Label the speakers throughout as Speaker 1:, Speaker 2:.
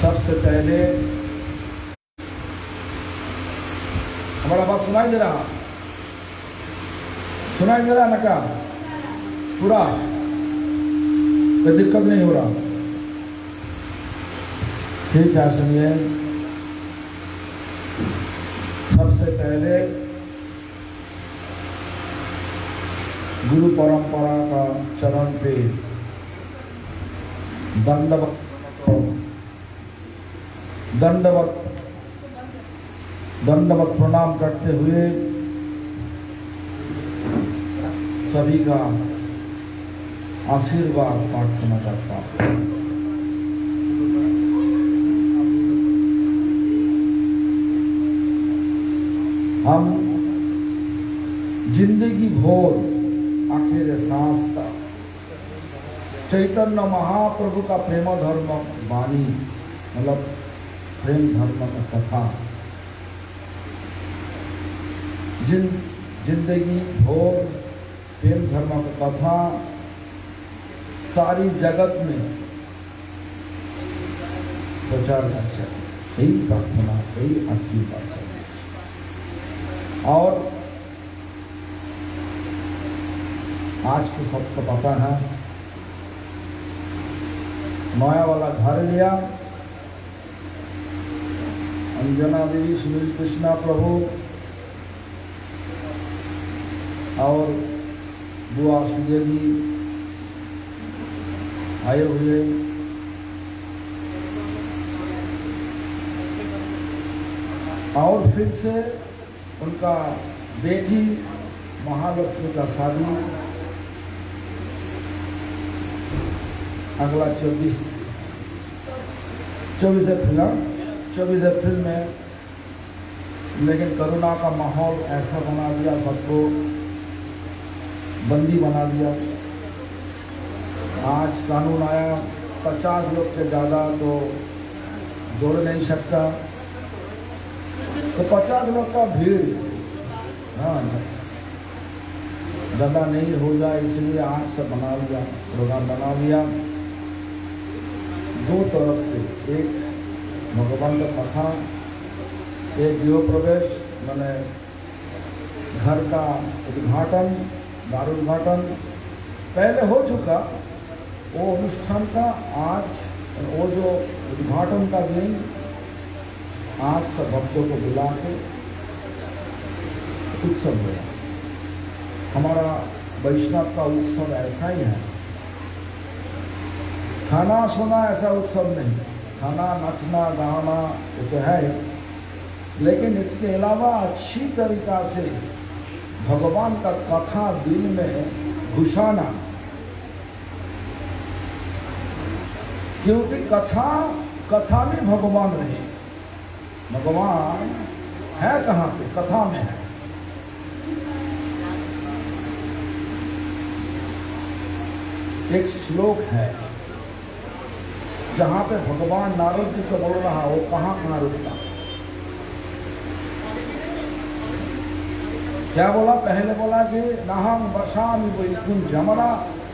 Speaker 1: सबसे पहले हमारा बात सुनाई दे रहा, सुनाई दे रहा ना क्या पूरा? कोई दिक्कत नहीं हो रहा? ठीक है, सुनिए। सबसे पहले गुरु परंपरा का चरण पे दंडवत प्रणाम करते हुए सभी का आशीर्वाद प्रार्थना करता हूं। हम जिंदगी भर आखिर सांस तक चैतन्य महाप्रभु का प्रेम धर्म वाणी मतलब प्रेम धर्म का कथा, जिंदगी भोर प्रेम धर्म का कथा सारी जगत में प्रचार कर सके, यही प्रार्थना, यही आशीर्वाद चाहिए। और आज तो सबको पता है, नया वाला घर लिया, अंजना देवी, सुनील कृष्णा प्रभु और बुआ सुदेवी आए हुए। और फिर से उनका बेटी महालक्ष्मी का शादी अगला 24 अप्रैल में, लेकिन कोरोना का माहौल ऐसा बना दिया, सबको बंदी बना दिया। आज कानून आया, 50 लोग से ज़्यादा तो जोड़ नहीं सकता, तो 50 लोग का भीड़ ज़्यादा नहीं हो जाए, इसलिए आज से बना लिया, प्रोग्राम बना लिया। दो तरफ से, एक भगवान का कथा, एक गृह प्रवेश, मैंने घर का उद्घाटन, द्वार उद्घाटन पहले हो चुका, वो अनुष्ठान का आज, वो जो उद्घाटन का दिन आज सब भक्तों को बुला के उत्सव हुआ। हमारा वैष्णव का उत्सव ऐसा ही है, खाना सोना ऐसा उत्सव नहीं, खाना नचना गाना वो तो है, लेकिन इसके अलावा अच्छी तरीका से भगवान का कथा दिल में घुसाना, क्योंकि कथा में भगवान रहे। भगवान है कहाँ पे? कथा में है। एक श्लोक है जहां पे भगवान नारद जी को बोल रहा, वो कहाँ रुकता, क्या बोला? पहले बोला कि नाहं वसामि वैकुंठ, हमारा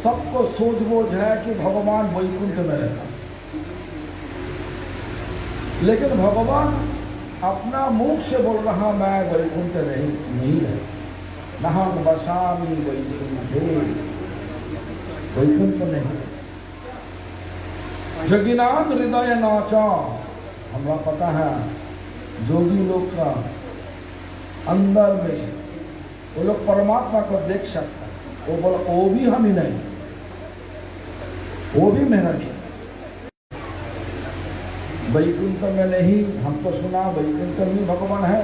Speaker 1: सबको सोच बोझ है कि भगवान वैकुंठ में रहता, लेकिन भगवान अपना मुख से बोल रहा मैं वैकुंठ नहीं रहता। नाहं वसामि वैकुंठे, वैकुंठ नहीं। जगिनान हृदय नाचा, हमरा पता है जोगी लोग का अंदर में वो लोग परमात्मा को देख सकता है, वो बोला वो भी हम ही नहीं, वो भी मेरा नहीं। वैकुंठ में नहीं, हम तो सुना वैकुंठ में भगवान है,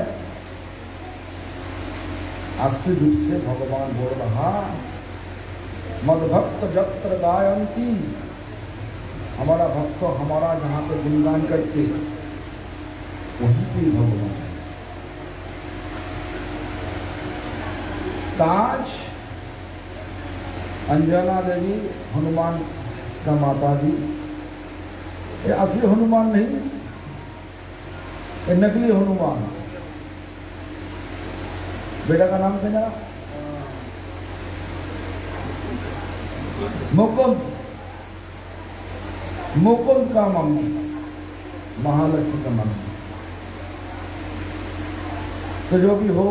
Speaker 1: असली रूप से भगवान बोल रहा मद्भक्त जत्र गायंती, हमारा भक्त हमारा जहाँ पे गुणगान करते वहीं पे भगवान है। ताज अंजना देवी हनुमान का माता जी, ये असली हनुमान नहीं, ये नकली हनुमान। बेटा का नाम क्या? मुकुंद का मम्मी, महालक्ष्मी का मम्मी। तो जो भी हो,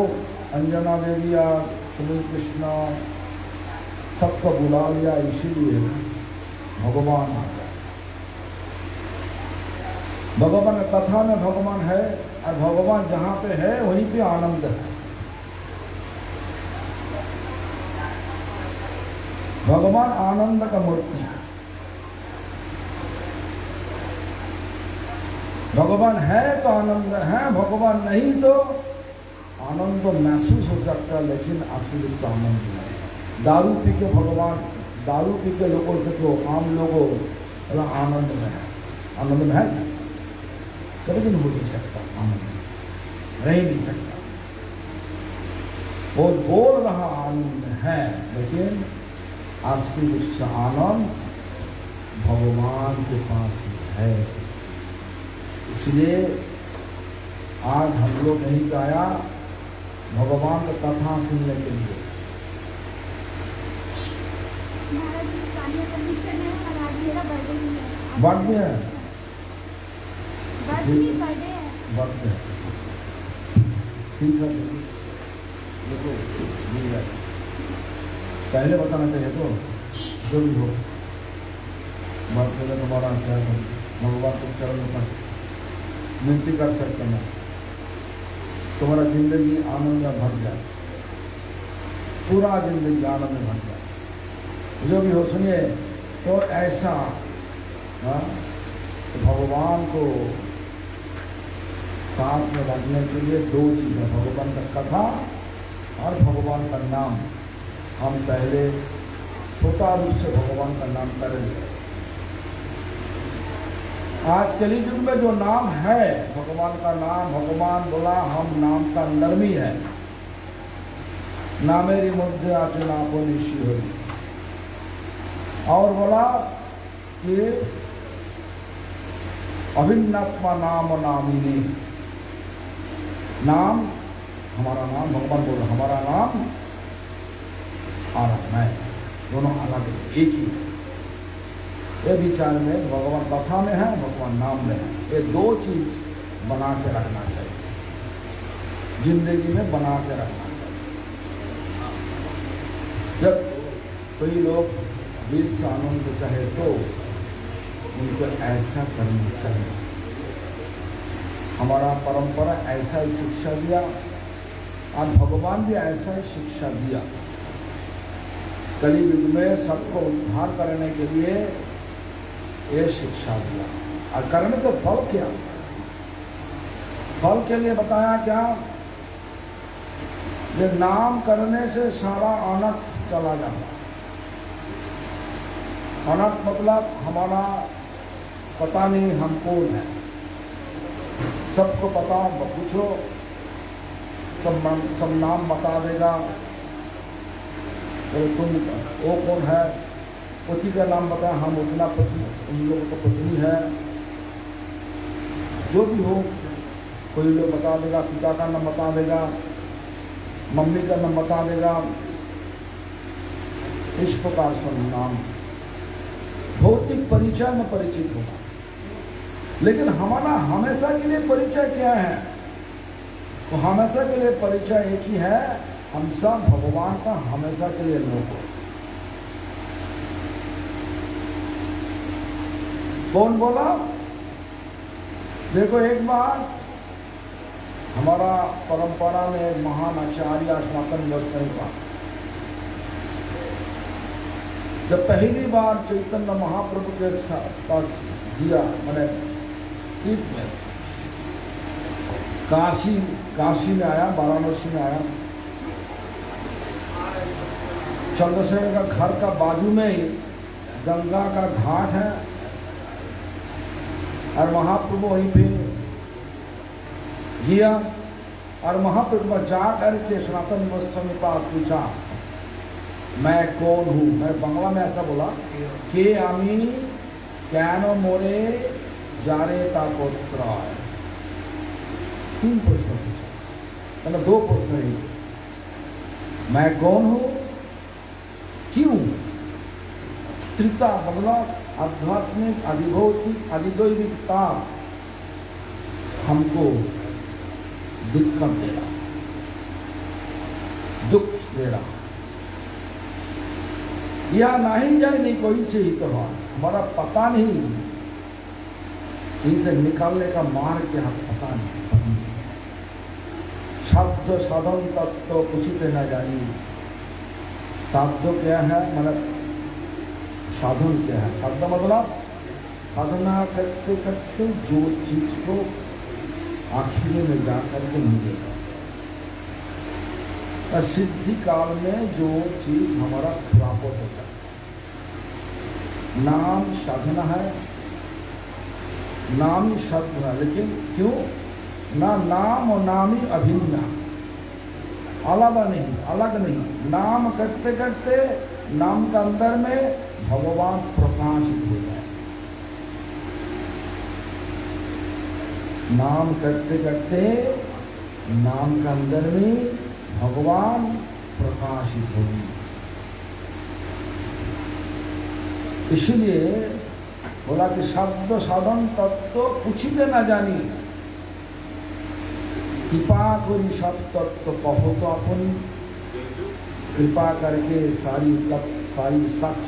Speaker 1: अंजना देवी या सुनील कृष्णा सबको बुला लिया, इसीलिए भगवान आ गया। भगवान कथा में भगवान है, और भगवान जहाँ पे है वहीं पे आनंद है। भगवान आनंद का मूर्ति है। भगवान है तो आनंद है, भगवान नहीं तो आनंद तो महसूस हो सकता है, लेकिन असली रूप से आनंद नहीं। दारू पी के भगवान, दारू पी के लोगों से तो आम लोगों आनंद में है, आनंद में है, कभी भी नहीं हो नहीं सकता, आनंद रह नहीं सकता। वो बोल रहा आनंद है, लेकिन असली रूप से आनंद भगवान के पास ही है। इसलिए आज हम लोग यहीं पे आया भगवान का कथा सुनने के लिए। बर्थडे है, बर्थडे ठीक है। देखो मिल जाए, पहले बताना चाहिए तो जो भी हो। बर्थडे का तुम्हारा क्या है, भगवान को चरण में विनती कर सकते हैं, तुम्हारा जिंदगी आनंद में भर जाए, पूरा जिंदगी आनंद में भर जाए। जो भी हो सुनिए तो ऐसा तो भगवान को साथ में रखने के लिए दो चीज़ है, भगवान का कथा और भगवान का नाम। हम पहले छोटा रूप से भगवान का नाम करेंगे। आज कली युग में जो नाम है भगवान का नाम, भगवान बोला हम नाम का अंदर भी है, नामेरी मध्य आचे नापो निशी होगी। और बोला कि अभिन्नात्मा नाम नामिनी, नाम हमारा नाम, भगवान बोला हमारा नाम और मैं दोनों अलग एक ही। ये विचार में भगवान कथा में है, भगवान नाम में है। ये दो चीज बना के रखना चाहिए, जिंदगी में बना के रखना चाहिए। जब कोई लोग दिल से आनंद चाहे तो उनको ऐसा करना चाहिए। हमारा परंपरा ऐसा ही शिक्षा दिया और भगवान भी ऐसा ही शिक्षा दिया। कली युग में सबको उद्धार करने के लिए ये शिक्षा दिया। और करने तो फल क्या, फल के लिए बताया क्या, ये नाम करने से सारा अनर्थ चला जाता। अनर्थ मतलब हमारा पता नहीं हम कौन है, सबको पता, पूछो सब नाम बता देगा। तो तुम वो कौन है, पति का नाम बताया, हम उतना पति, उन लोगों को पत्नी है, जो भी हो। कोई लोग बता देगा, पिता का नाम बता देगा, मम्मी का नाम बता देगा। इस प्रकार से नाम भौतिक परिचय में परिचित होगा। लेकिन हमारा हमेशा के लिए परिचय क्या है, तो हमेशा के लिए परिचय एक ही है, हम सब भगवान का हमेशा के लिए लोग हो। कौन बोला, देखो एक बार हमारा परंपरा में एक महान आचार्य सनातन गोस्वामी का जब पहली बार चैतन्य महाप्रभु के पास दिया, मैंने तीर्थ में काशी में आया, वाराणसी में आया। चंद्रशेखर का घर का बाजू में ही गंगा का घाट है और महाप्रभु वहीं पे गया और महाप्रभु जा करके सनातन गोस्वामी पास पूछा, मैं कौन हूँ। मैं बांग्ला में ऐसा बोला कि आमी कैनो मोरे जारे ताकोत्रा। 3 प्रश्न पूछा, मतलब 2 प्रश्न ही। मैं कौन हूँ, क्यों, त्रिता मतलब आध्यात्मिक अधिभौतिक अधिदैविकता हमको दिक्कत दे रहा, दुख दे रहा, या नहीं जाए नहीं कोई चाहिए तो हमारा पता नहीं, इसे निकालने का मार्ग क्या पता नहीं। शब्द साधन तत्व कुछ न जानी। साध्य क्या है, मतलब साधन क्या है, शब्द मतलब साधना करते करते जो चीज को आखिरी में जाकर के मिलेगा। सिद्धि काल में जो चीज हमारा प्राप्त होता है, नाम साधना है, नाम ही शब्द है। लेकिन क्यों ना नाम और नाम ही अभिन्न, अलग नहीं। नाम करते करते नाम का अंदर में भगवान प्रकाशित हो जाए। नाम करते करते नाम के अंदर में भगवान प्रकाशित होगी। इसलिए बोला कि शब्द साधन तत्व कुछ भी न जानी, कृपा करी सब तत्व कहो तो अपनी, कृपा करके सारी सच,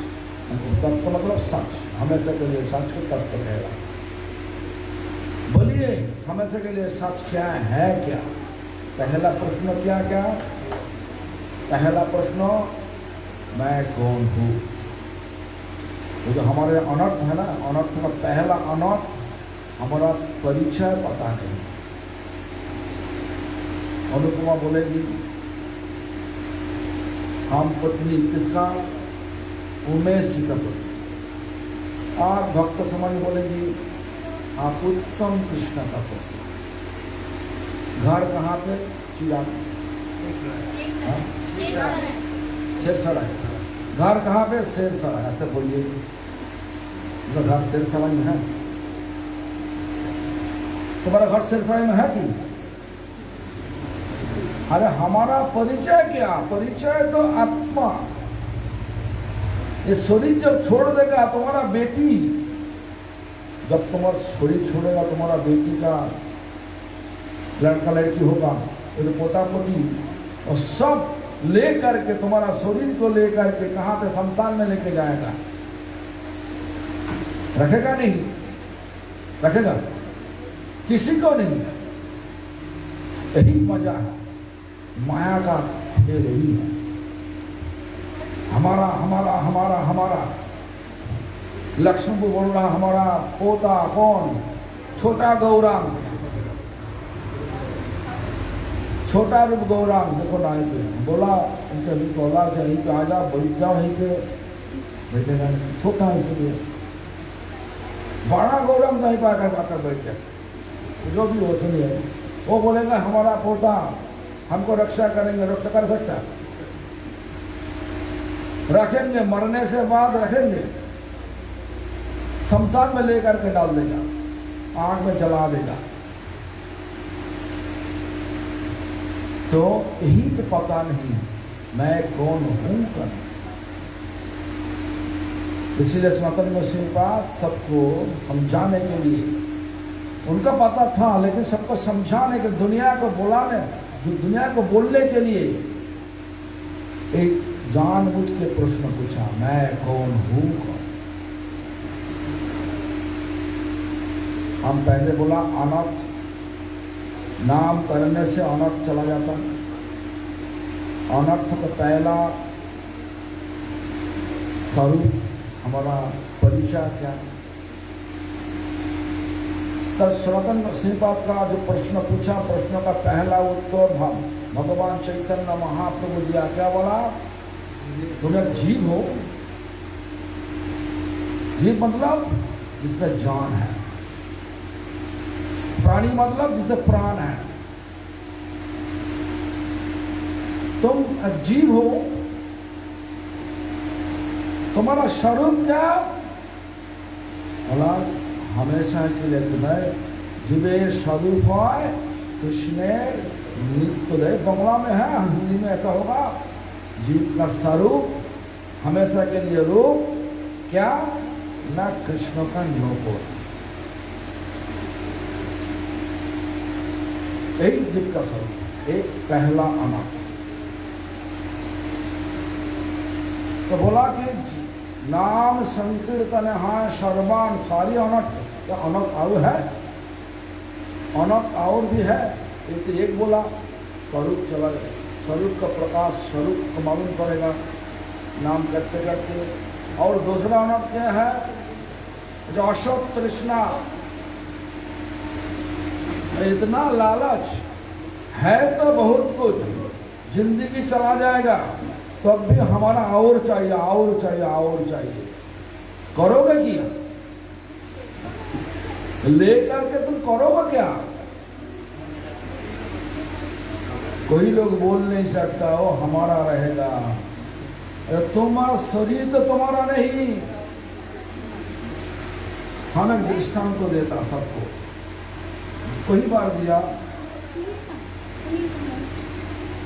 Speaker 1: तत्व मतलब सच, हमेशा के लिए सच को तत्व कहेगा। बोलिए हमेशा के लिए सच क्या है? क्या पहला प्रश्न क्या क्या? पहला प्रश्न मैं कौन हूँ? वो जो हमारे अनर्थ है ना, अनर्थ का पहला अनर्थ हमारा परिचय पता नहीं। अनुपमा बोलेगी हम पत्नी किसका? उमेश जी का पत्नी। और भक्त समाज बोलेगी आप उत्तम कृष्ण का पत्नी। घर कहाँ पे? चिराग शेरसराय। घर कहाँ पे? शेरसराय। ऐसे बोलिए, तो घर शेरसराय में है? तुम्हारा घर शेरसराय में है कि? अरे हमारा परिचय क्या? परिचय तो आत्मा। ये शरीर जब छोड़ देगा तुम्हारा बेटी, जब तुम्हारा शरीर छोड़ेगा तुम्हारा बेटी का लड़का लड़की होगा, तो पोता पोती और सब ले करके तुम्हारा शरीर को ले करके कहाँ पे? शमशान में लेके जाएगा। रखेगा नहीं? रखेगा? किसी को नहीं। यही मजा है, माया का खेल यही है। हमारा हमारा हमारा हमारा लक्ष्मण को बोल रहा हमारा पोता कौन? छोटा गौरांग, छोटा रूप गौरांग। देखो ना पे बोला उनके अभी बोला कि यहीं पे आ जाओ, बैठ जाओ यहीं पे। बैठेगा नहीं, छोटा है इसलिए। बड़ा गौरांग नहीं पाकर बैठ जाए, जो भी हो सुनिए। वो बोलेगा हमारा पोता हमको रक्षा करेंगे। रक्षा कर सकता? रखेंगे, मरने से बाद रखेंगे, शमशान में लेकर के डाल देगा, आग में जला देगा। तो यही तो पता नहीं मैं कौन हूं कर। इसीलिए सनातन गोस्वामीपाद सबको समझाने के लिए, उनका पता था लेकिन सबको समझाने के, दुनिया को बुलाने, दुनिया को बोलने के लिए एक जानबूझ के प्रश्न पूछा, मैं कौन हूं कौन। हम पहले बोला अनर्थ, नाम करने से अनर्थ चला जाता। अनर्थ का पहला स्वरूप हमारा परिचय क्या? तब सनातन गोस्वामीपाद का जो प्रश्न पूछा, प्रश्न का पहला उत्तर भगवान चैतन्य महाप्रभु दिया। क्या बोला? तुम एक जीव हो। जीव मतलब जिसमें जान है, प्राणी मतलब जिसे प्राण है। तुम एक जीव हो, तुम्हारा स्वरूप क्या? बोला हमेशा के लिए तुम्हें जीवेर स्वरूप है कृष्ण नित्य। बंगला में है, हिंदी में ऐसा होगा, जीव का स्वरूप हमेशा के लिए रूप क्या? न कृष्ण का नो। एक जीव का स्वरूप, एक पहला अनर्थ। तो बोला कि नाम संकीर्तन हाँ सर्वान, सारी अनर्थ। अनर्थ और है, अनर्थ और भी है। एक बोला स्वरूप चला गया, स्वरूप का प्रकाश, स्वरूप को मालूम पड़ेगा नाम करते करते। और दूसरा अनर्थ क्या है? जो अशोक तृष्णा, इतना लालच है तो बहुत कुछ, जिंदगी चला जाएगा तब भी हमारा और चाहिए, और चाहिए, और चाहिए। करोगे क्या? लेकर के तुम करोगे क्या? कोई लोग बोल नहीं सकता वो हमारा रहेगा। तुम्हारा शरीर तो तुम्हारा नहीं। हम एक दृष्टांत को देता सबको। वही बार दिया।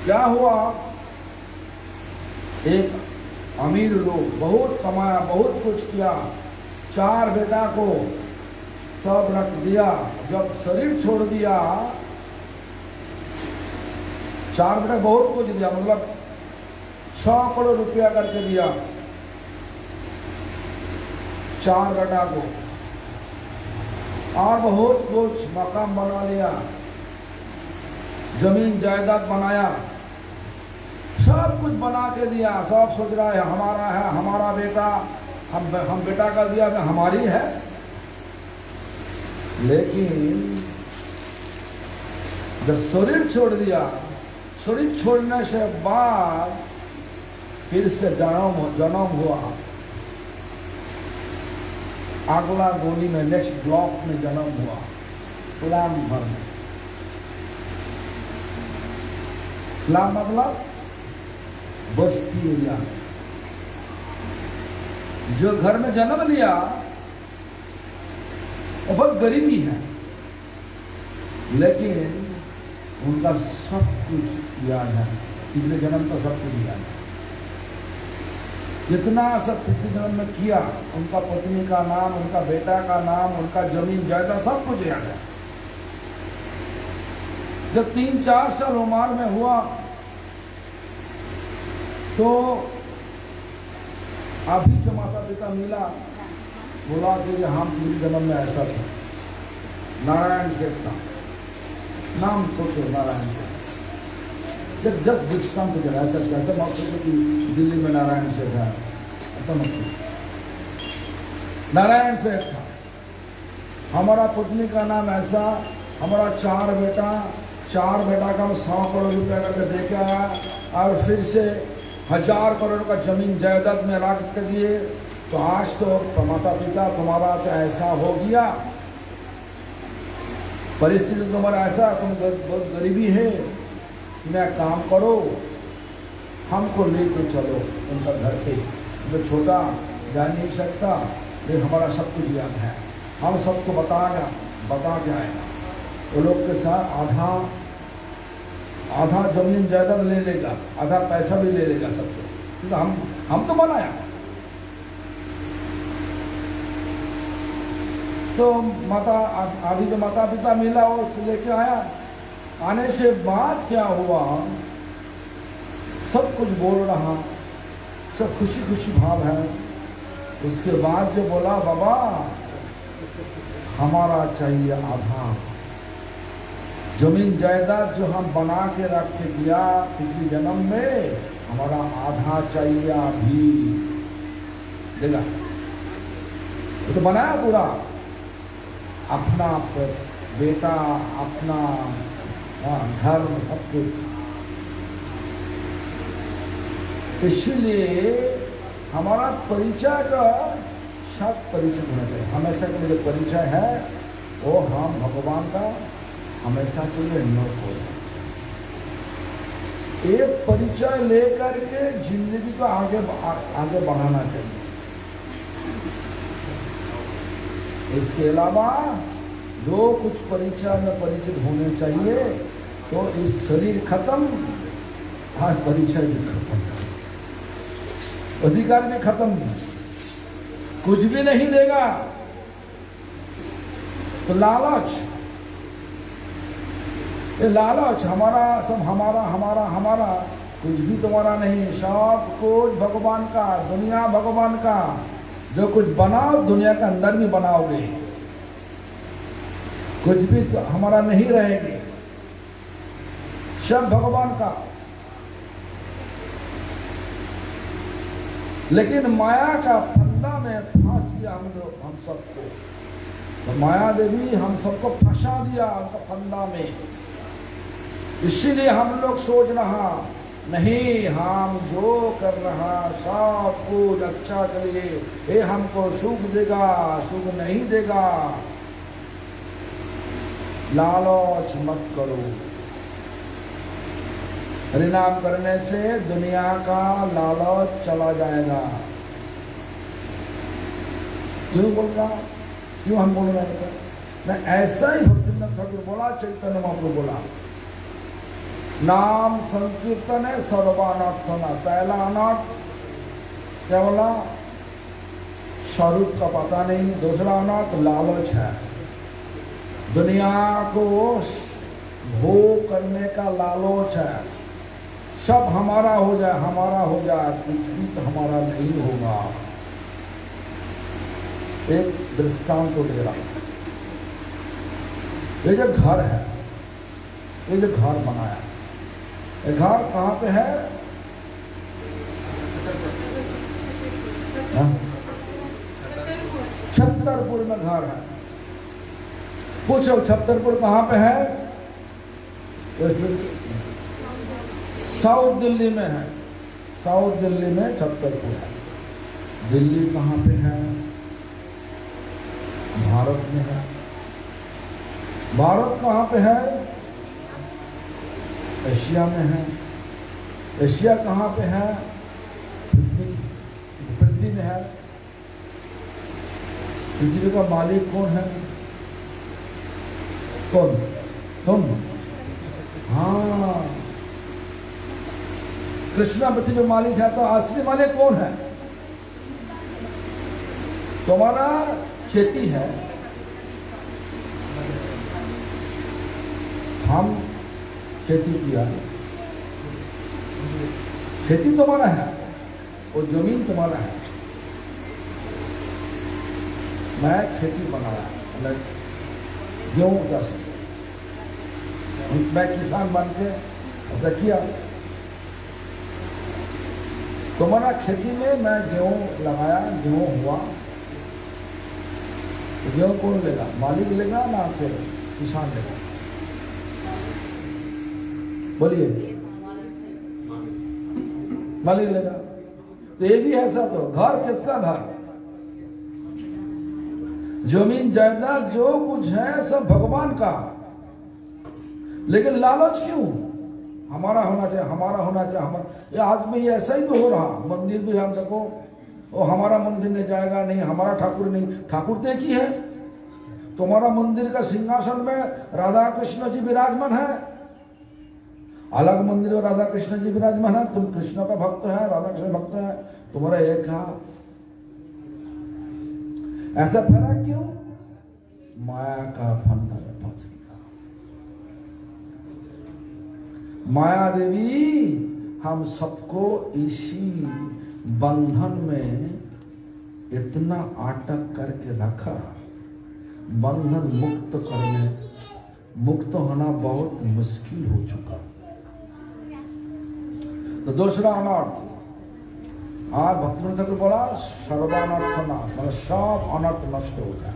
Speaker 1: क्या हुआ, एक अमीर लोग बहुत कमाया, बहुत कुछ किया, 4 बेटा को सब रख दिया। जब शरीर छोड़ दिया, 4 बेटा बहुत कुछ दिया, मतलब 100 करोड़ रुपया करके दिया 4 बेटा को, और बहुत कुछ मकान बना लिया, जमीन जायदाद बनाया, सब कुछ बना के दिया। सब सोच रहा है हमारा बेटा, हम बेटा का दिया हमारी है। लेकिन जब शरीर छोड़ दिया, शरीर छोड़ने से बाद फिर से जन्म हुआ, अगला गोली में, नेक्स्ट ब्लॉक में जन्म हुआ, इस्लाम भर में। इस्लाम मतलब बस्ती एरिया। जो घर में जन्म लिया वो बहुत गरीबी है, लेकिन उनका सब कुछ याद है, पिछले जन्म का सब कुछ याद है। जितना सब पिछले जन्म में किया, उनका पत्नी का नाम, उनका बेटा का नाम, उनका जमीन जायदाद सब कुछ याद है। जब 3-4 साल उम्र में हुआ तो अभी जो माता पिता मिला, बोला कि हम पिछले जन्म में ऐसा था, नारायण सेठ था, नाम सोचो नारायण सेठ। जब जस्ट डिस्काउंट हो जाए ऐसा कहते मत सोचो कि दिल्ली में नारायण सेठ है, ऐसा मत सोचो। नारायण सेठ था, हमारा पत्नी का नाम ऐसा, हमारा 4 बेटा का 100 करोड़ रुपया करके दे के आया, और फिर से 1000 करोड़ का जमीन जायदाद में रख के दिए। तो आज तो माता पिता तुम्हारा तो ऐसा हो गया, परिस्थिति तुम्हारा ऐसा, तुम बहुत गरीबी है, मैं काम करो, हमको लेके चलो उनका घर पे। मैं छोटा जा नहीं सकता, लेकिन हमारा सब कुछ याद है, हम सबको बता के आएगा। वो लोग के साथ आधा जमीन जायदाद ले लेगा, आधा पैसा भी ले लेगा सबको, तो हम तो बनाया। तो अभी जो माता पिता मिला वो लेके आया। आने से बाद क्या हुआ, सब कुछ बोल रहा, सब खुशी खुशी भाव है। उसके बाद जो बोला, बाबा हमारा चाहिए आधा जमीन जायदाद जो हम बना के रख के दिया पिछले जन्म में, हमारा आधा चाहिए अभी। देगा वो तो बनाया पूरा, अपना बेटा, अपना घर, सब कुछ। इसलिए हमारा परिचय का साथ परिचय होना चाहिए। हमेशा के लिए जो परिचय है वो हम भगवान का हमेशा के लिए न हो। एक परिचय लेकर के जिंदगी को आगे बढ़ाना चाहिए। इसके अलावा जो कुछ परिचय में परिचित होने चाहिए, तो इस शरीर खत्म, हाँ परिचय भी खत्म, अधिकार भी खत्म, कुछ भी नहीं देगा। तो लालच, ये लालच, हमारा सब हमारा, कुछ भी तुम्हारा नहीं, सब कुछ भगवान का, दुनिया भगवान का। जो कुछ बनाओ दुनिया के अंदर भी बनाओगे, कुछ भी तो हमारा नहीं रहेगी, सब भगवान का। लेकिन माया का फंदा में फंस गया हम सबको, तो माया देवी हम सबको फंसा दिया उनका फंदा में। इसीलिए हम लोग सोच रहा नहीं, हम जो कर रहा सब कुछ अच्छा के लिए, ये हमको सुख देगा, सुख नहीं देगा। लालच मत करो। हरिनाम करने से दुनिया का लालच चला जाएगा। क्यों बोल रहा, क्यों हम बोल रहे हैं? मैं ऐसा ही भक्ति में भक्तिवेदांत ठाकुर बोला, चैतन्य महाप्रभु बोला, नाम संकीर्तन है सर्वानर्थ होना। पहला अनर्थ क्या बोला? स्वरूप का पता नहीं। दूसरा अनर्थ लालच है, दुनिया को भोग करने का लालच है। सब हमारा हो जाए, हमारा हो जाए, कुछ भी तो हमारा नहीं होगा। एक दृष्टांत तो दे रहा हूं। ये जो घर है, ये जो घर बनाया, ये घर कहाँ पे है? छतरपुर में घर है। पूछो छतरपुर कहाँ पे है? साउथ दिल्ली में है। साउथ दिल्ली में छतरपुर है। दिल्ली कहाँ पे है? भारत में है। भारत कहाँ पे है? एशिया में है। एशिया कहाँ पे है? पृथ्वी में है। पृथ्वी का मालिक कौन है? कौन? तुम? हाँ, कृष्णा पृथ्वी का मालिक है, तो असली मालिक कौन है? तुम्हारा खेती है, हम खेती किया, खेती तुम्हारा है, वो जमीन तुम्हारा है। मैं खेती बनाया, मैं गेहूं चाष, मैं किसान बन के ऐसा किया। तुम्हारा खेती में मैं गेहूं लगाया, गेहूं हुआ, तो गेहूं कौन लेगा? मालिक लेगा ना आपके किसान लेगा? बोलिए, मालिक लेगा। तो ये भी ऐसा, तो घर किसका? घर, जमीन जायदाद जो कुछ है सब भगवान का। लेकिन लालच क्यों? हमारा होना चाहिए, हमारा होना चाहिए, हमारा। ये आज में ये ऐसा ही तो हो रहा। मंदिर भी हम देखो, वो हमारा मंदिर नहीं जाएगा, नहीं हमारा ठाकुर नहीं। ठाकुर तो एक ही है। तुम्हारा मंदिर का सिंहासन में राधा कृष्ण जी विराजमान है, अलग मंदिर में राधा कृष्ण जी विराजमान है। तुम कृष्ण का भक्त है, राधा कृष्ण भक्त है, तुम्हारा एक है। ऐसा फर्क क्यों? माया का फंदा में फंस गया। माया देवी हम सबको इसी बंधन में इतना अटक करके रखा। बंधन मुक्त करने, मुक्त होना बहुत मुश्किल हो चुका। तो दूसरा अनर्थ, हाँ भक्ति ठाकुर बोला सर्वानर्थ नाश, मतलब सब अनर्थ नष्ट हो जाए।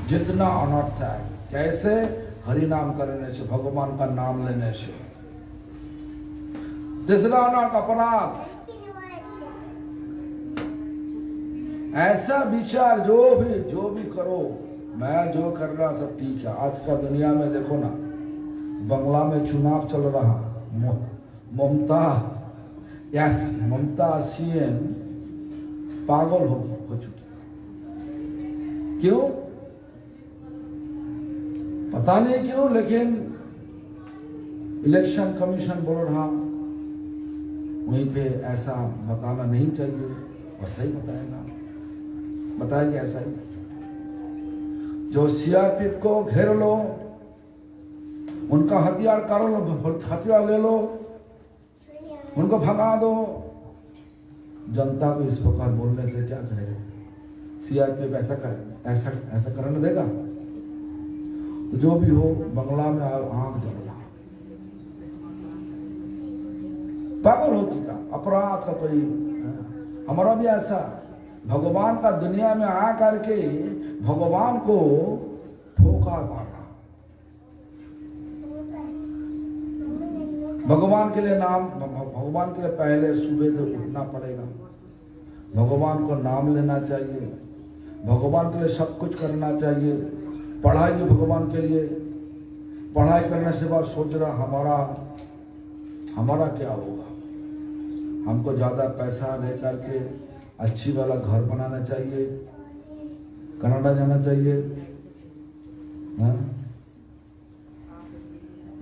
Speaker 1: जितना अनर्थ है, कैसे? हरि नाम करने से, भगवान का नाम लेने से। तीसरा अनर्थ अपराध, ऐसा विचार जो भी करो, मैं जो कर रहा सब ठीक है। आज का दुनिया में देखो ना, बंगला में चुनाव चल रहा, ममता सीएम पागल हो चुकी। क्यों? पता नहीं क्यों, लेकिन इलेक्शन कमीशन बोल रहा वहीं पे ऐसा बताना नहीं चाहिए, वैसा ही बताएंगे ऐसा ही। जो सीआरपीएफ को घेर लो, उनका हथियार करो लो, हथियार ले लो, उनको भगा दो। जनता को इस प्रकार बोलने से क्या करेगा? सीआरपीएफ ऐसा करने देगा? तो जो भी हो, बंगला में आग जल रहा, पागल हो चुका। अपराध का कोई, हमारा भी ऐसा। भगवान का दुनिया में आ करके भगवान को ठोका मारना, भगवान के लिए नाम, भगवान के लिए पहले सुबह से उठना पड़ेगा, भगवान को नाम लेना चाहिए, भगवान के लिए सब कुछ करना चाहिए। पढ़ाई भी भगवान के लिए, पढ़ाई करने से बाद सोच रहा हमारा क्या होगा? हमको ज्यादा पैसा लेकर के अच्छी वाला घर बनाना चाहिए, कनाडा जाना चाहिए,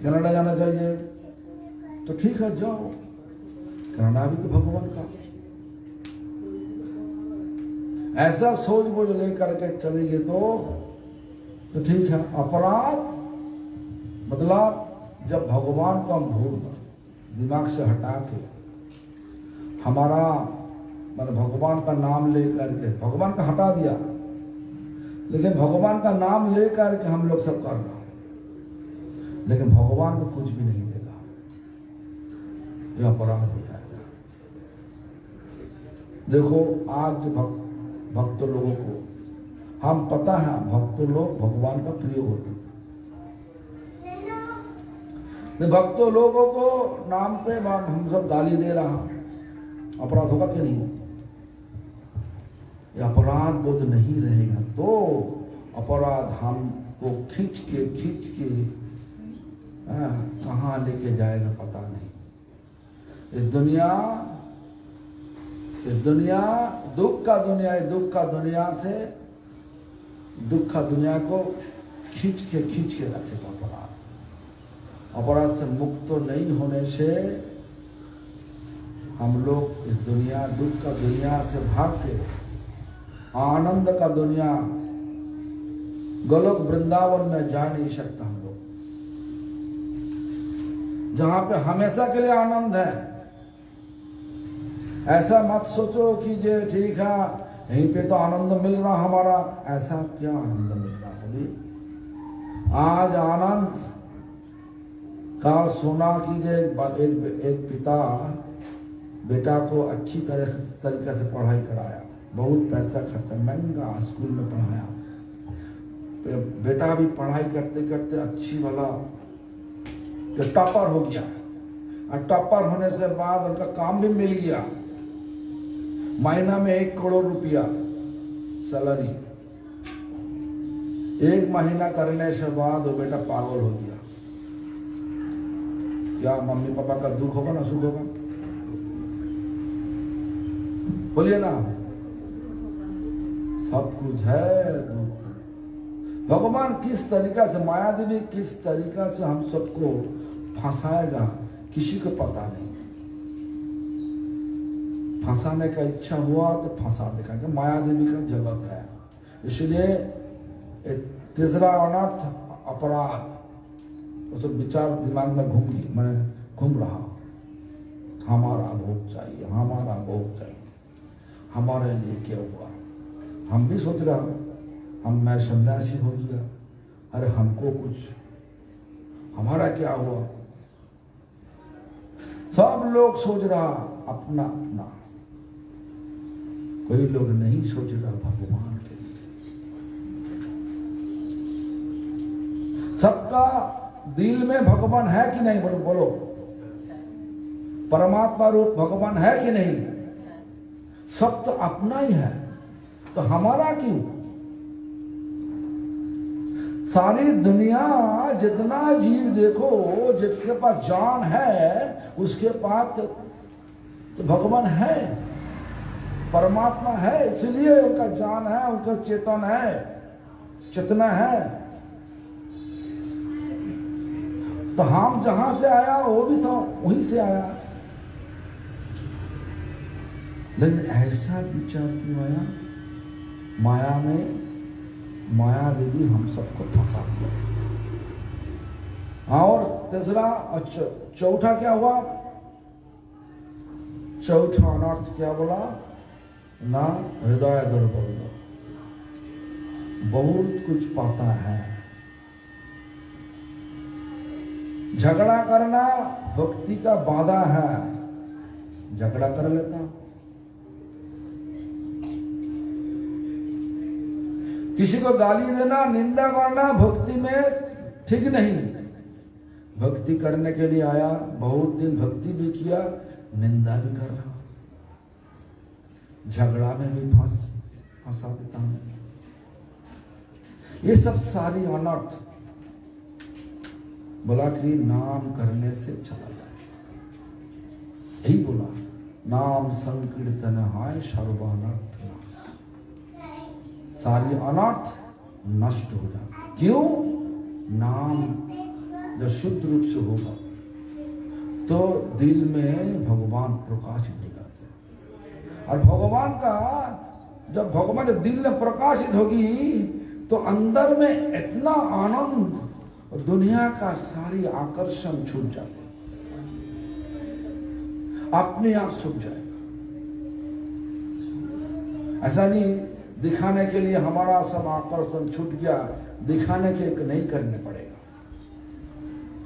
Speaker 1: कनाडा जाना चाहिए, तो ठीक है जाओ, कनाडा भी तो भगवान का। ऐसा सोच बोझ लेकर के चलेंगे तो ठीक है। अपराध मतलब जब भगवान को हम भूल दिमाग से हटा के हमारा मतलब भगवान का नाम लेकर के, भगवान का हटा दिया, लेकिन भगवान का नाम लेकर के हम लोग सब कर रहे हैं, लेकिन भगवान को कुछ भी नहीं देगा, यह अपराध हो जाएगा। देखो आज जो भक्त लोगों को हम पता है, भक्त लोग भगवान का प्रिय होते, भक्तों लोगों को नाम पे हम सब गाली दे रहा, अपराध होगा कि नहीं? ये अपराध बोध नहीं रहेगा तो अपराध हमको खींच के कहाँ लेके जाएगा पता नहीं। इस दुनिया दुख का दुनिया से दुख का दुनिया को खींच के रखे। तो अपराध से मुक्त तो नहीं होने से हम लोग इस दुनिया दुख का दुनिया से भाग के आनंद का दुनिया गोलोक वृंदावन में जा नहीं सकता। हम लोग जहां पे हमेशा के लिए आनंद है, ऐसा मत सोचो कि जे ठीक है यहीं पे तो आनंद मिल रहा हमारा, ऐसा क्या आनंद मिल रहा है? आज आनंद का सुना कि एक पिता बेटा को अच्छी तरीके से पढ़ाई कराया, बहुत पैसा खर्चा, महंगा स्कूल में पढ़ाया, बेटा भी पढ़ाई करते करते अच्छी वाला टॉपर हो गया, और टॉपर होने से बाद उनका काम भी मिल गया, महीना में 1 करोड़ रुपया सैलरी। 1 महीना करने से बाद वो बेटा पागल हो गया। क्या मम्मी पापा का दुख होगा ना सुख होगा? बोलिए ना, सब कुछ है दुख। भगवान किस तरीका से, माया देवी किस तरीका से हम सबको फंसाएगा किसी को पता नहीं। फंसाने का इच्छा हुआ तो फंसा देगा, माया देवी का जगत है। इसलिए तीसरा अनर्थ अपराध, उस विचार दिमाग में घूम रहा, हमारा भोग चाहिए, हमारा भोग चाहिए, हमारे लिए क्या हुआ? हम भी सोच रहा मैं सन्यासी हो गया, अरे हमको कुछ, हमारा क्या हुआ? सब लोग सोच रहा अपना अपना, कोई लोग नहीं सोच रहा भगवान के लिए। सबका दिल में भगवान है कि नहीं? बोलो, परमात्मा रूप भगवान है कि नहीं? सब तो अपना ही है, तो हमारा क्यों? सारी दुनिया जितना जीव देखो, जिसके पास जान है उसके पास तो भगवान है, परमात्मा है, इसलिए उनका जान है, उनका चेतन है, चेतना है। तो हम जहां से आया वो भी था वहीं से आया, लेकिन ऐसा विचार क्यों आया? माया में माया देवी हम सबको फंसा दिया। और तीसरा चौथा क्या हुआ? चौथा अनर्थ क्या बोला ना? हृदय दुर्बल, बहुत कुछ पाता है। झगड़ा करना भक्ति का बाधा है, झगड़ा कर लेता। किसी को गाली देना, निंदा करना भक्ति में ठीक नहीं। भक्ति करने के लिए आया, बहुत दिन भक्ति भी किया, निंदा भी कर रहा, झगड़ा में भी फंसा देता हूं। ये सब सारी अनर्थ बोला कि नाम करने से चला जाए, यही बोला, नाम संकीर्तन हाय सर्वानर्थ नाश। सारी अनर्थ नष्ट हो जाए। क्यों? नाम जो शुद्ध रूप से होगा तो दिल में भगवान प्रकाशित हो जाते हैं। और भगवान का जब भगवान जब दिल में प्रकाशित होगी तो अंदर में इतना आनंद, दुनिया का सारी आकर्षण छूट जाते, अपने आप सूख जाएगा। ऐसा नहीं दिखाने के लिए हमारा सब आकर्षण छूट गया, दिखाने के नहीं करने पड़ेगा।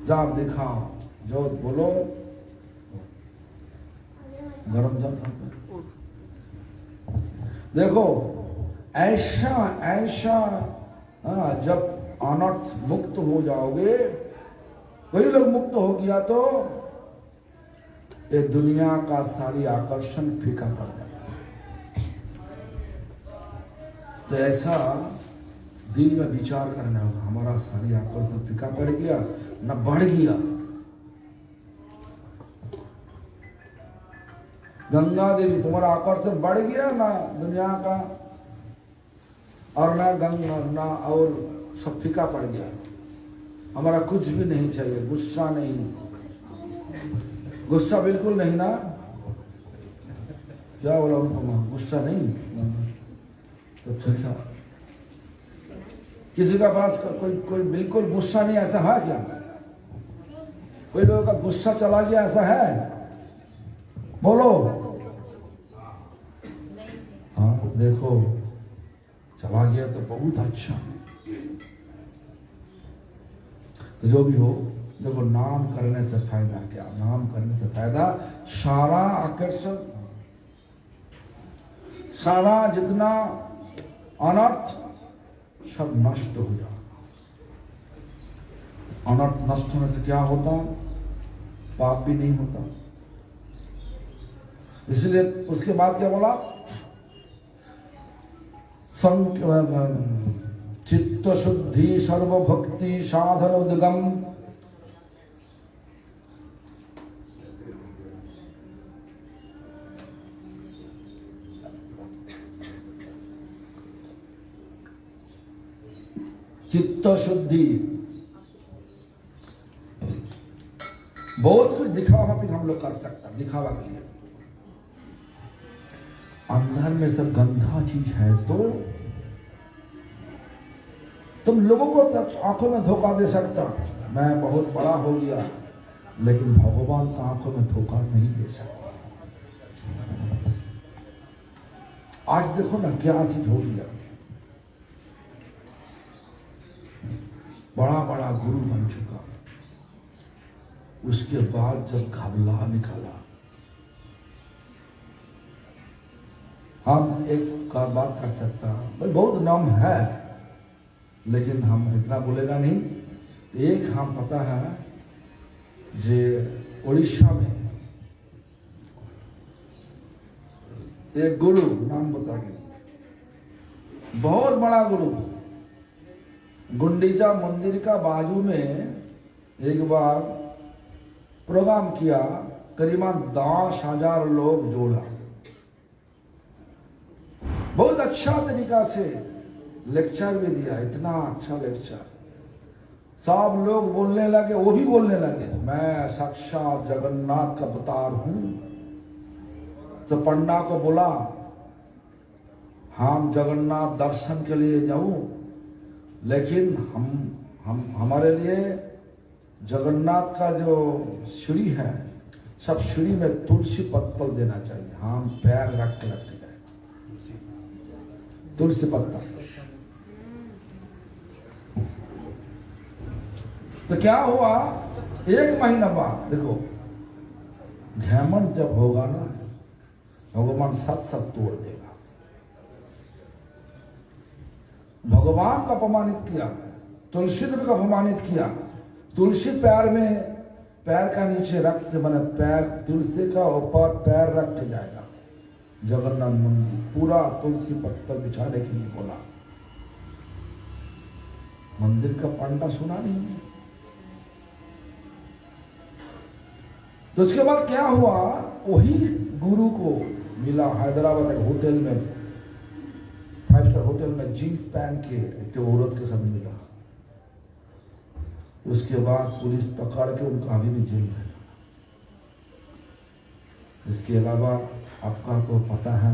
Speaker 1: जब दिखाओ जो बोलो गरम जाता है। देखो ऐसा ऐसा जब अनर्थ मुक्त हो जाओगे, वही लोग मुक्त हो गया तो ये दुनिया का सारी आकर्षण फीका पड़ जाएगा। तो ऐसा दिल में विचार करना होगा, हमारा सारी आकर्षण फीका पड़ गया न बढ़ गया। गंगा देवी तुम्हारा आकर्षण बढ़ गया ना दुनिया का, और ना गंगा ना और सब फीका पड़ गया। हमारा कुछ भी नहीं चाहिए, गुस्सा नहीं, गुस्सा बिल्कुल नहीं ना। क्या बोला उनको, गुस्सा नहीं तो क्या किसी का पास कोई बिल्कुल गुस्सा नहीं, ऐसा है क्या? कोई लोगों का गुस्सा चला गया ऐसा है? बोलो। हाँ देखो चला गया तो बहुत अच्छा। तो जो भी हो देखो, नाम करने से फायदा क्या? नाम करने से फायदा सारा आकर्षण, सारा जितना अनर्थ सब नष्ट हो जाएगा। अनर्थ नष्ट होने से क्या होता? पाप भी नहीं होता। इसलिए उसके बाद क्या बोला? चित्त शुद्धि सर्वभक्ति साधन उद्गम। चित्त शुद्धि, बहुत कुछ दिखावा भी हम लोग कर सकते हैं, दिखावा के लिए। अंदर में सब गंदा चीज है तो तुम लोगों को आंखों में धोखा दे सकता, मैं बहुत बड़ा हो गया, लेकिन भगवान का आंखों में धोखा नहीं दे सकता। आज देखो ना क्या चीज हो गया, बड़ा बड़ा गुरु बन चुका, उसके बाद जब घबला निकाला। हम एक का बात कर सकता, भाई बहुत नाम है, लेकिन हम इतना बोलेगा नहीं। एक हम पता है जे उड़ीसा में एक गुरु, नाम बता के, बहुत बड़ा गुरु, गुंडीचा मंदिर का बाजू में एक बार प्रोग्राम किया, करीबन 10,000 लोग जोड़ा। बहुत अच्छा तरीका से लेक्चर भी दिया, इतना अच्छा लेक्चर। सब लोग बोलने लगे, वो भी बोलने लगे, मैं साक्षात जगन्नाथ का अवतार हूं। तो पंडा को बोला, हम जगन्नाथ दर्शन के लिए जाऊं, लेकिन हमारे लिए जगन्नाथ का जो श्री है, सब श्री में तुलसी पत्तल देना चाहिए। हम पैर रख के जाए तुलसी पत्ता। तो क्या हुआ, 1 महीना बाद देखो, घमंड जब होगा ना, भगवान सब तोड़ देगा। भगवान का अपमानित किया, तुलसी देव का अपमानित किया। तुलसी पैर में, पैर का नीचे रख, मैंने पैर तुलसी का ऊपर पैर रख के जाएगा। जगन्नाथ मंदिर पूरा तुलसी पत्थर बिछाने के लिए बोला। मंदिर का पंडा सुना नहीं। तो उसके बाद क्या हुआ, वही गुरु को मिला हैदराबाद एक होटल में, 5 स्टार होटल में, जीन्स पहन के एक औरत के साथ मिला। उसके बाद पुलिस पकड़ के उनका अभी भी जेल है। इसके अलावा आपका तो पता है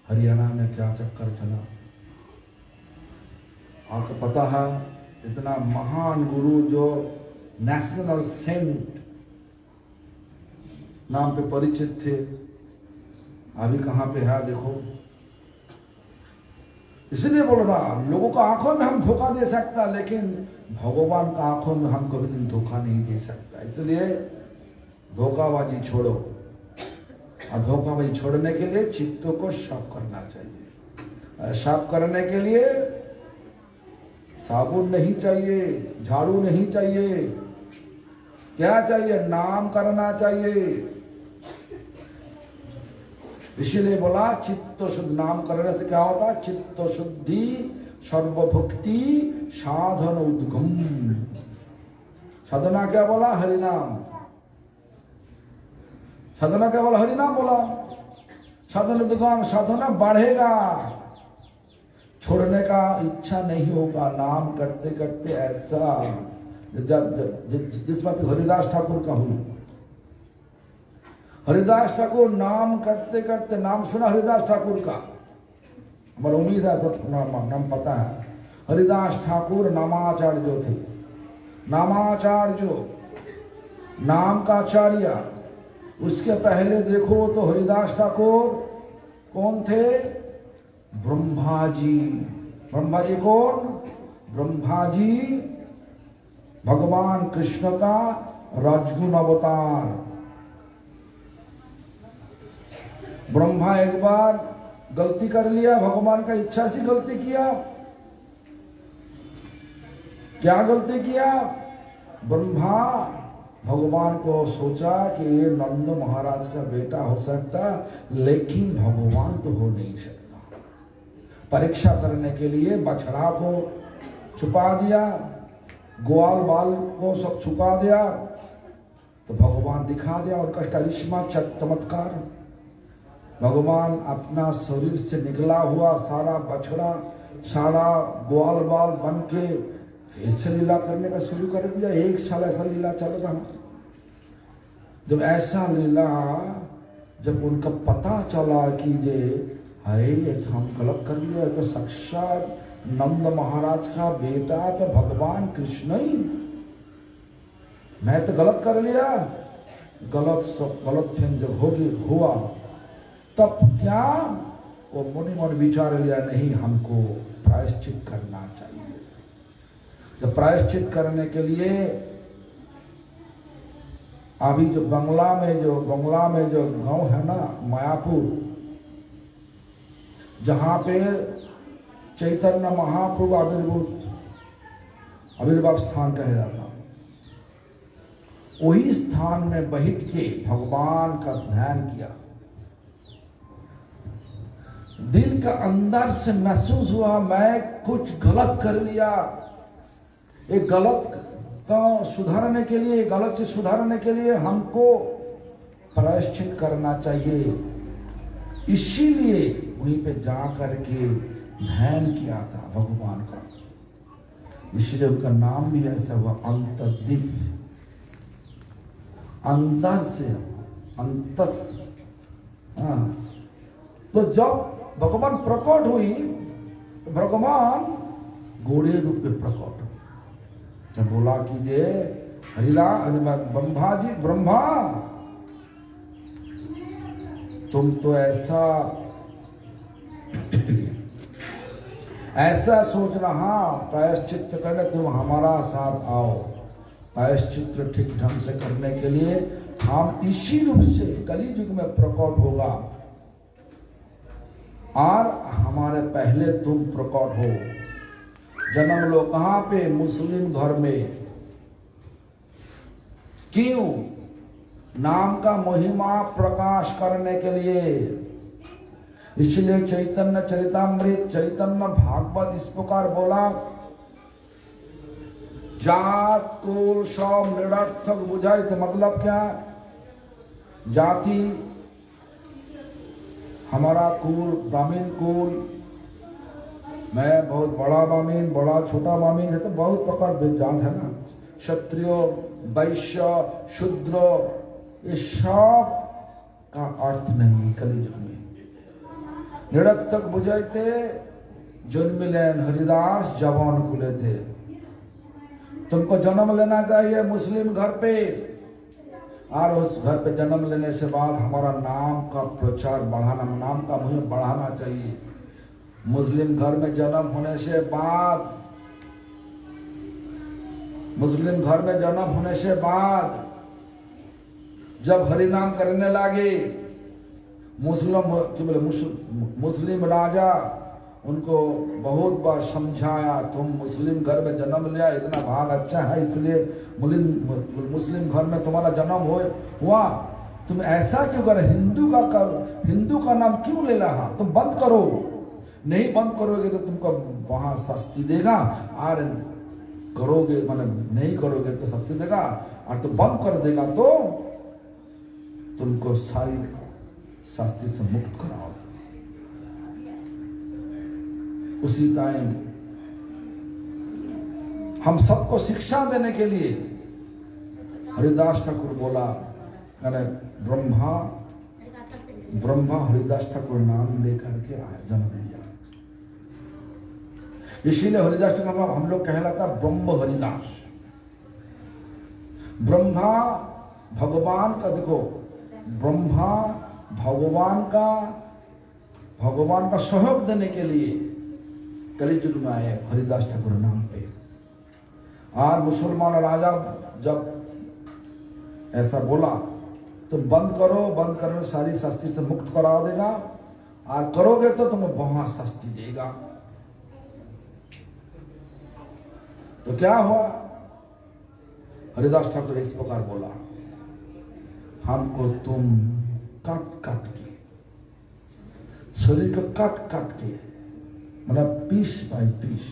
Speaker 1: हरियाणा में क्या चक्कर चला। आपको पता है इतना महान गुरु जो नेशनल सेंट नाम पे परिचित थे, अभी कहाँ पे है देखो। इसलिए बोल रहा, लोगों का आंखों में हम धोखा दे सकता, लेकिन भगवान का आंखों में हम कभी दिन धोखा नहीं दे सकता। इसलिए धोखाबाजी छोड़ो, और धोखाबाजी छोड़ने के लिए चित्तों को साफ करना चाहिए। साफ करने के लिए साबुन नहीं चाहिए, झाड़ू नहीं चाहिए, क्या चाहिए? नाम करना चाहिए। इसीलिए बोला चित्त शुद्ध, नाम करने से क्या होता? चित्त शुद्धि सर्वभक्ति साधन उद्गम। साधना क्या बोला? हरिनाम। साधना क्या बोला? हरिनाम बोला। साधन उद्गम, साधना बढ़ेगा, छोड़ने का इच्छा नहीं होगा। नाम करते करते ऐसा जिस बात हरिदास ठाकुर का हुई। हरिदास ठाकुर नाम करते करते, नाम सुना हरिदास ठाकुर का? हमारा उम्मीद है सब नाम पता है। हरिदास ठाकुर नामाचार्य जो थे, नामाचार्य नाम का आचार्य। उसके पहले देखो तो हरिदास ठाकुर कौन थे? ब्रह्मा जी। ब्रह्मा जी कौन? ब्रह्मा जी भगवान कृष्ण का राजगुण अवतार। ब्रह्मा एक बार गलती कर लिया, भगवान का इच्छा से गलती किया। क्या गलती किया? ब्रह्मा भगवान को सोचा कि ये नंद महाराज का बेटा हो सकता, लेकिन भगवान तो हो नहीं सकता। परीक्षा करने के लिए बछड़ा को छुपा दिया, ग्वाल बाल को सब छुपा दिया, तो भगवान दिखा दिया उनका करिश्मा चमत्कार। भगवान अपना शरीर से निकला हुआ सारा बछड़ा, सारा ग्वाल बाल बन के फिर से लीला करने का शुरू कर दिया। 1 साल ऐसा लीला चल रहा। जब ऐसा लीला, जब उनका पता चला कि ये तो हम गलत कर लिया, तो साक्षात नंद महाराज का बेटा तो भगवान कृष्ण ही, मैं तो गलत कर लिया। गलत फिल्म जब हुआ तब क्या वो मन विचार लिया, नहीं हमको प्रायश्चित करना चाहिए। तो प्रायश्चित करने के लिए अभी जो बंगला में जो गांव है ना, मायापुर, जहां पे चैतन्य महाप्रभु आविर्भाव स्थान कहे जाता, वही स्थान में बैठ के भगवान का ध्यान किया। दिल का अंदर से महसूस हुआ मैं कुछ गलत कर लिया। एक गलत को सुधारने के लिए, गलत से सुधारने के लिए हमको प्रायश्चित करना चाहिए। इसीलिए वहीं पे जा करके ध्यान किया था भगवान का। इसलिए उनका नाम भी ऐसा हुआ, अंतर्दीप। अंदर से अंतस। तो जब भगवान प्रकट हुई, तो भगवान घोड़े रूप में प्रकट हुई। तो बोला कि ये ब्रह्मा तुम तो ऐसा सोच रहा, प्रायश्चित करने तुम हमारा साथ आओ। प्रायश्चित ठीक ढंग से करने के लिए हम इसी रूप से कली युग में प्रकट होगा, और हमारे पहले तुम प्रकट हो। जन्म लो कहां पे? मुस्लिम घर में। क्यों? नाम का महिमा प्रकाश करने के लिए। इसलिए चैतन्य चरितामृत, चैतन्य भागवत इस प्रकार बोला, जात कुल सब निरर्थक बुझाई। तो मतलब क्या? जाति, हमारा कुल ब्राह्मण कुल, मैं बहुत बड़ा ब्राह्मण, बड़ा छोटा ब्राह्मण है, तो बहुत प्रकार जात है ना। क्षत्रियो, वैश्य, शूद्र, ये सब का अर्थ नहीं कलियुग में। निरर्थक बुझाइते जन्मिलेन हरिदास जवान कुले थे। तुमको जन्म लेना चाहिए मुस्लिम घर पे, और उस घर पे जन्म लेने से बाद हमारा नाम का प्रचार बढ़ाना, नाम का मुहिम बढ़ाना चाहिए। मुस्लिम घर में जन्म होने से बाद, मुस्लिम घर में जन्म होने से बाद जब हरि नाम करने लगे, मुस्लिम राजा उनको बहुत बार समझाया, तुम मुस्लिम घर में जन्म लिया, इतना भाग अच्छा है, इसलिए मुस्लिम घर में तुम्हारा जन्म हुआ, तुम ऐसा क्यों कर, हिंदू का नाम क्यों ले रहा, तुम बंद करो। नहीं बंद करोगे तो तुमको वहां शास्ति देगा, और करोगे मतलब नहीं करोगे तो शास्ति देगा, और तो बंद कर देगा तो तुमको सारी शास्ति से मुक्त कराओगे। उसी टाइम हम सबको शिक्षा देने के लिए हरिदास ठाकुर बोला, अरे ब्रह्मा हरिदास ठाकुर नाम लेकर के आया, जन्म लिया। इसीलिए हरिदास ठाकुर हम लोग कहलाता ब्रह्म हरिदास। ब्रह्मा भगवान का, देखो ब्रह्मा भगवान का सहयोग देने के लिए कलियुग में आए हरिदास ठाकुर नाम पे। और मुसलमान राजा जब ऐसा बोला तो बंद करो, बंद करने सारी शास्ति से मुक्त करा देगा, और करोगे तो तुम्हें वहां शास्ति देगा। तो क्या हुआ, हरिदास ठाकुर इस प्रकार बोला, हमको तुम काट काट के, शरीर को काट काट के, मतलब पीस बाई पीस,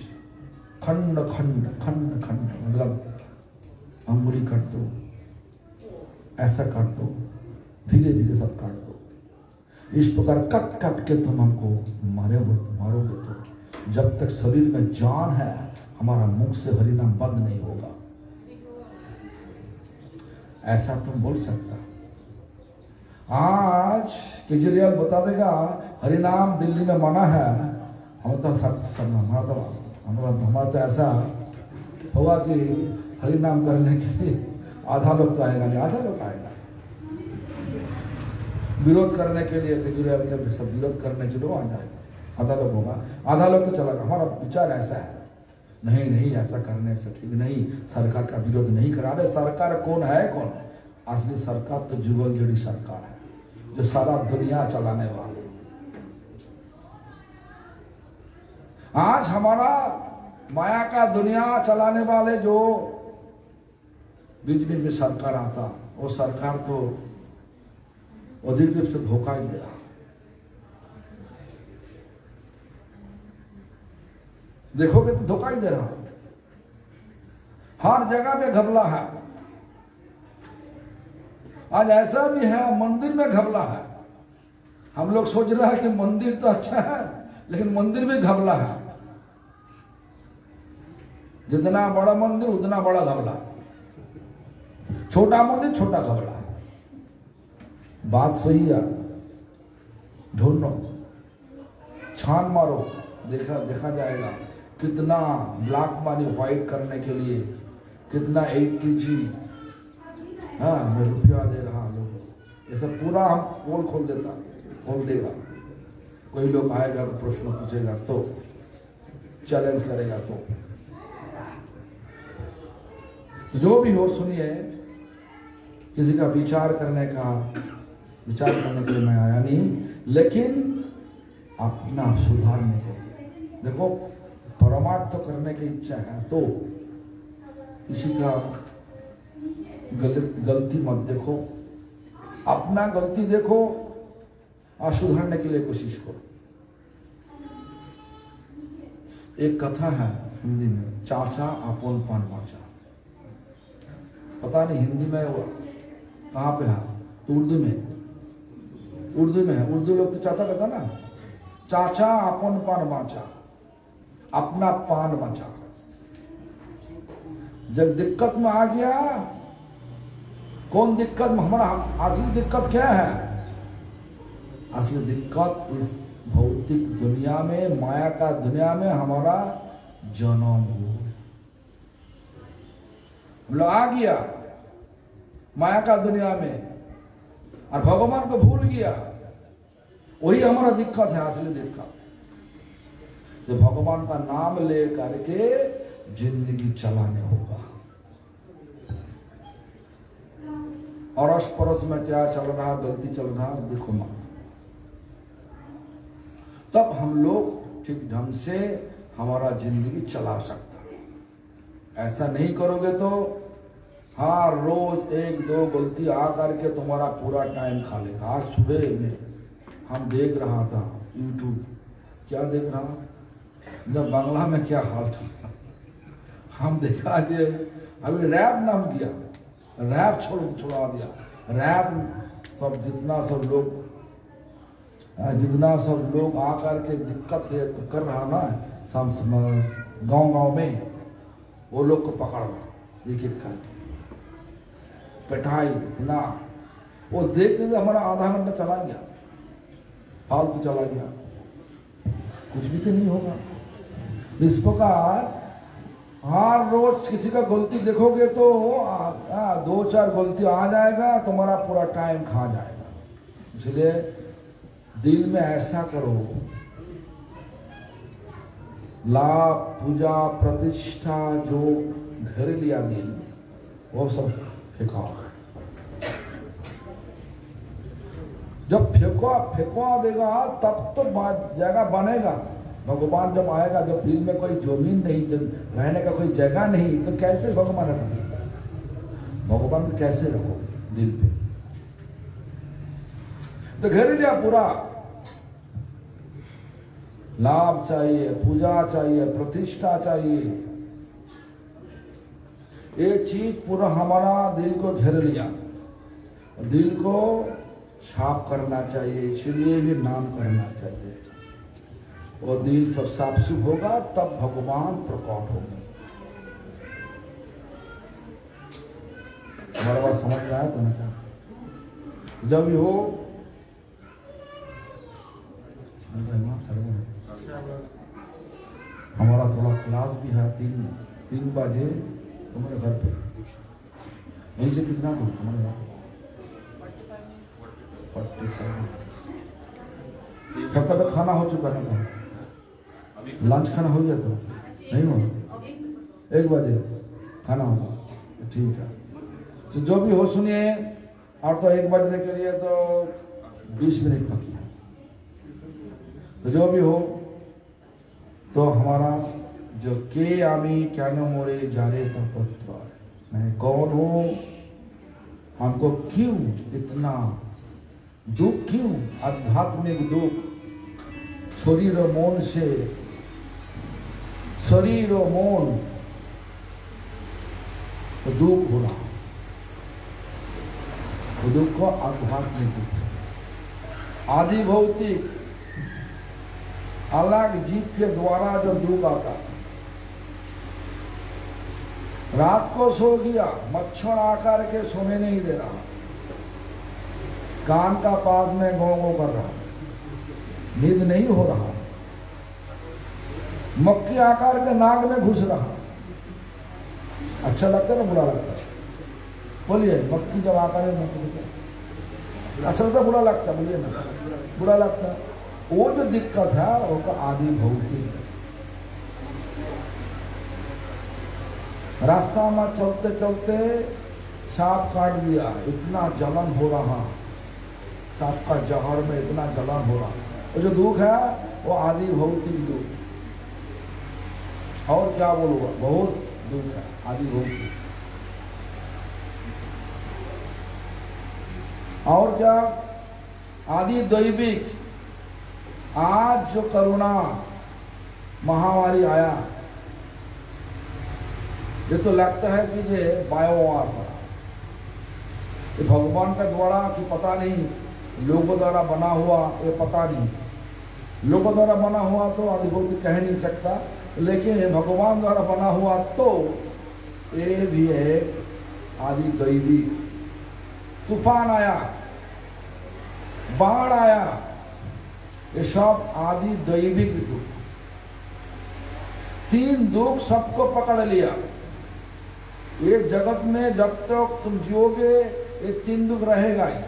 Speaker 1: खंड खंड खंड खंड, मतलब अंगुली काट दो, ऐसा काट दो, धीरे धीरे सब काट दो। इस प्रकार काट काट के तुम हमको मारोगे तो जब तक शरीर में जान है हमारा मुख से हरिनाम बंद नहीं होगा। ऐसा तुम बोल सकता। आज केजरीवाल बता देगा हरिनाम दिल्ली में मना है, हमारा तो ऐसा होगा कि हरिनाम करने के लिए आधा लोग तो आएगा नहीं, आधा लोग आएगा विरोध करने के लिए, केजरीवाल के सब विरोध करने के लिए आ जाएगा, आधा लोग होगा, आधा लोग तो चला। हमारा विचार ऐसा है, नहीं ऐसा करने से ठीक नहीं, सरकार का विरोध नहीं करा रहे। सरकार कौन है, कौन है असली सरकार? तो जुगल जड़ी सरकार है, जो सारा दुनिया चलाने वाले। आज हमारा माया का दुनिया चलाने वाले जो बीच में सरकार आता, वो सरकार तो अधिक रूप से धोखा ही दे रहा। देखोगे तो धोखा ही दे रहा, हर जगह में घपला है। आज ऐसा भी है मंदिर में घपला है। हम लोग सोच रहे हैं कि मंदिर तो अच्छा है, लेकिन मंदिर में घपला है। जितना बड़ा मंदिर उतना बड़ा घपला, छोटा मंदिर छोटा घपला। बात सही है, ढूंढो, छान मारो, देखा जाएगा कितना ब्लैक मनी व्हाइट करने के लिए कितना ATG, हाँ मैं रुपया दे रहा लोग, ये सब पूरा हम पोल खोल देगा। कोई लोग आएगा तो प्रश्न पूछेगा, तो चैलेंज करेगा, तो जो भी हो सुनिए। किसी का विचार करने के लिए मैं आया नहीं, लेकिन अपना सुधारने के लिए। देखो परमार्थ तो करने की इच्छा है तो किसी का गलती मत देखो, अपना गलती देखो और सुधारने के लिए कोशिश करो। एक कथा है हिंदी में, चाचा आपन पान बाचा। पता नहीं हिंदी में वो कहाँ पे है, तो उर्दू में है। उर्दू लोग तो चाचा कहता ना, चाचा आपन पान बाचा, अपना पान बचा। जब दिक्कत में आ गया, कौन दिक्कत में, हमारा असली दिक्कत क्या है? असली दिक्कत इस भौतिक दुनिया में, माया का दुनिया में हमारा जन्म हो। हम लोग आ गया माया का दुनिया में और भगवान को भूल गया, वही हमारा दिक्कत है, असली दिक्कत। तो भगवान का नाम ले करके जिंदगी चलाने होगा। अड़ोस पड़ोस में क्या चल रहा, गलती चल रहा, देखो मत। तब हम लोग ठीक ढंग से हमारा जिंदगी चला सकता है। ऐसा नहीं करोगे तो हाँ, रोज एक दो गलती आ करके तुम्हारा पूरा टाइम खा लेगा। आज सुबह में हम देख रहा था यूट्यूब, क्या देख रहा, जब बांग्ला में क्या हाल चल रहा, हम देखा जे अभी रैप नाम किया, रैप छुड़ा दिया। रैप सब जितना सब लोग आकर के दिक्कत दे तो कर रहा ना, गांव में वो लोग को पकड़ रहा एक एक करके, पिटाई इतना। वो देखते हमारा आधा घंटा चला गया, फालतू चला गया, कुछ भी तो नहीं होगा। इस प्रकार हर रोज किसी का गलती देखोगे तो दो चार गलती आ जाएगा, तुम्हारा पूरा टाइम खा जाएगा। इसलिए दिल में ऐसा करो, लाभ पूजा प्रतिष्ठा जो घर लिया दिल, वो सब फेंका। जब फेंकवा देगा तब तो जगह बनेगा। भगवान जब आएगा, जब दिल में कोई जमीन नहीं, जब रहने का कोई जगह नहीं, तो कैसे भगवान रखोगे? भगवान को कैसे रखोगे दिल पे? तो घर लिया पूरा, लाभ चाहिए, पूजा चाहिए, प्रतिष्ठा चाहिए, ये चीज पूरा हमारा दिल को घेर लिया। दिल को साफ करना चाहिए, इसलिए भी नाम करना चाहिए। और दिल सब साफ सुफ होगा तब भगवान प्रकट होंगे। हमारा बात समझ रहा है तो ना? जब भी हो हमारा थोड़ा क्लास भी है 3 बजे तुम्हारे घर पे, यहीं से कितना दूर हमारे घर? सबका तो खाना हो चुका है ना? लंच खाना हो गया तो नहीं हो? 1 बजे खाना होगा, ठीक है। तो जो भी हो सुनिए, और तो 1 बजने के लिए तो 20 मिनट बाकी है। तो जो भी हो, तो हमारा जो के आमी क्या न मोरे जारे तपत्र, मैं कौन हूँ, हमको क्यों इतना दुख, क्यों आध्यात्मिक दुख, शरीर और मन से, शरीर और मन तो दुख हो रहा, तो दुख को आध्यात्मिक दुख, आदि भौतिक अलग जीव के द्वारा जो दुख आता। रात को सो गया, मच्छर आकर के सोने नहीं दे रहा, कान का पास में गौ गौ कर रहा, नींद नहीं हो रहा, मक्खी आकार के नाक में घुस रहा। अच्छा लगता है ना बुरा लगता है? बोलिए, मक्खी जब आकार में अच्छा लगता, बुरा लगता? बोलिए ना, बुरा लगता। वो जो दिक्कत है वो आदि भौतिक। रास्ता में चलते चलते सांप काट दिया, इतना जलन हो रहा, सांप का जहर में इतना जलन हो रहा। वो जो दुख है वो आदि भौतिक दुख। और क्या बोलूँगा, बहुत दुख है आदि भौतिक। और क्या आदि दैविक। आज जो कोरोना महामारी आया, ये तो लगता है कि ये बायोवार पड़ा, ये भगवान का द्वारा कि पता नहीं, लोगों द्वारा बना हुआ, ये पता नहीं। लोगों द्वारा बना हुआ तो आदि भौतिक कह नहीं सकता, लेकिन ये भगवान द्वारा बना हुआ तो ये भी एक आदि दैवी। तूफान आया, बाढ़ आया, ये सब आदि दैविक दुख। तीन दुख सबको पकड़ लिया। ये जगत में जब तक तुम जियोगे ये तीन दुख रहेगा ही।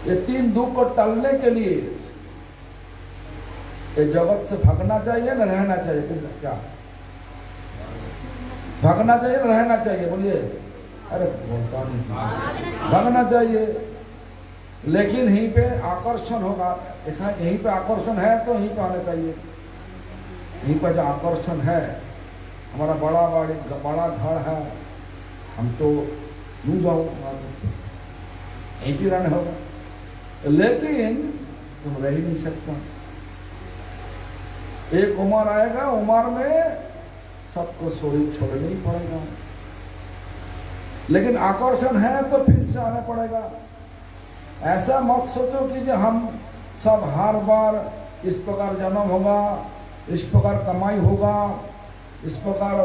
Speaker 1: ये तीन दुख को टलने के लिए ये जगत से भागना चाहिए ना रहना चाहिए? क्या भागना चाहिए ना रहना चाहिए? बोलिए। अरे बोलता नहीं, भागना चाहिए। लेकिन यहीं पे आकर्षण होगा। देखा, यहीं पे आकर्षण है तो यहीं पे आना चाहिए। यहीं पर जो आकर्षण है, हमारा बड़ा घर है, हम तो यूं जाओ यहीं पे रहना होगा। लेकिन तुम रह ही नहीं सकता। एक उम्र आएगा, उम्र में सबको छोड़ना ही पड़ेगा। लेकिन आकर्षण है तो फिर से आना पड़ेगा। ऐसा मत सोचो कि जो हम सब हर बार इस प्रकार जन्म होगा, इस प्रकार कमाई होगा, इस प्रकार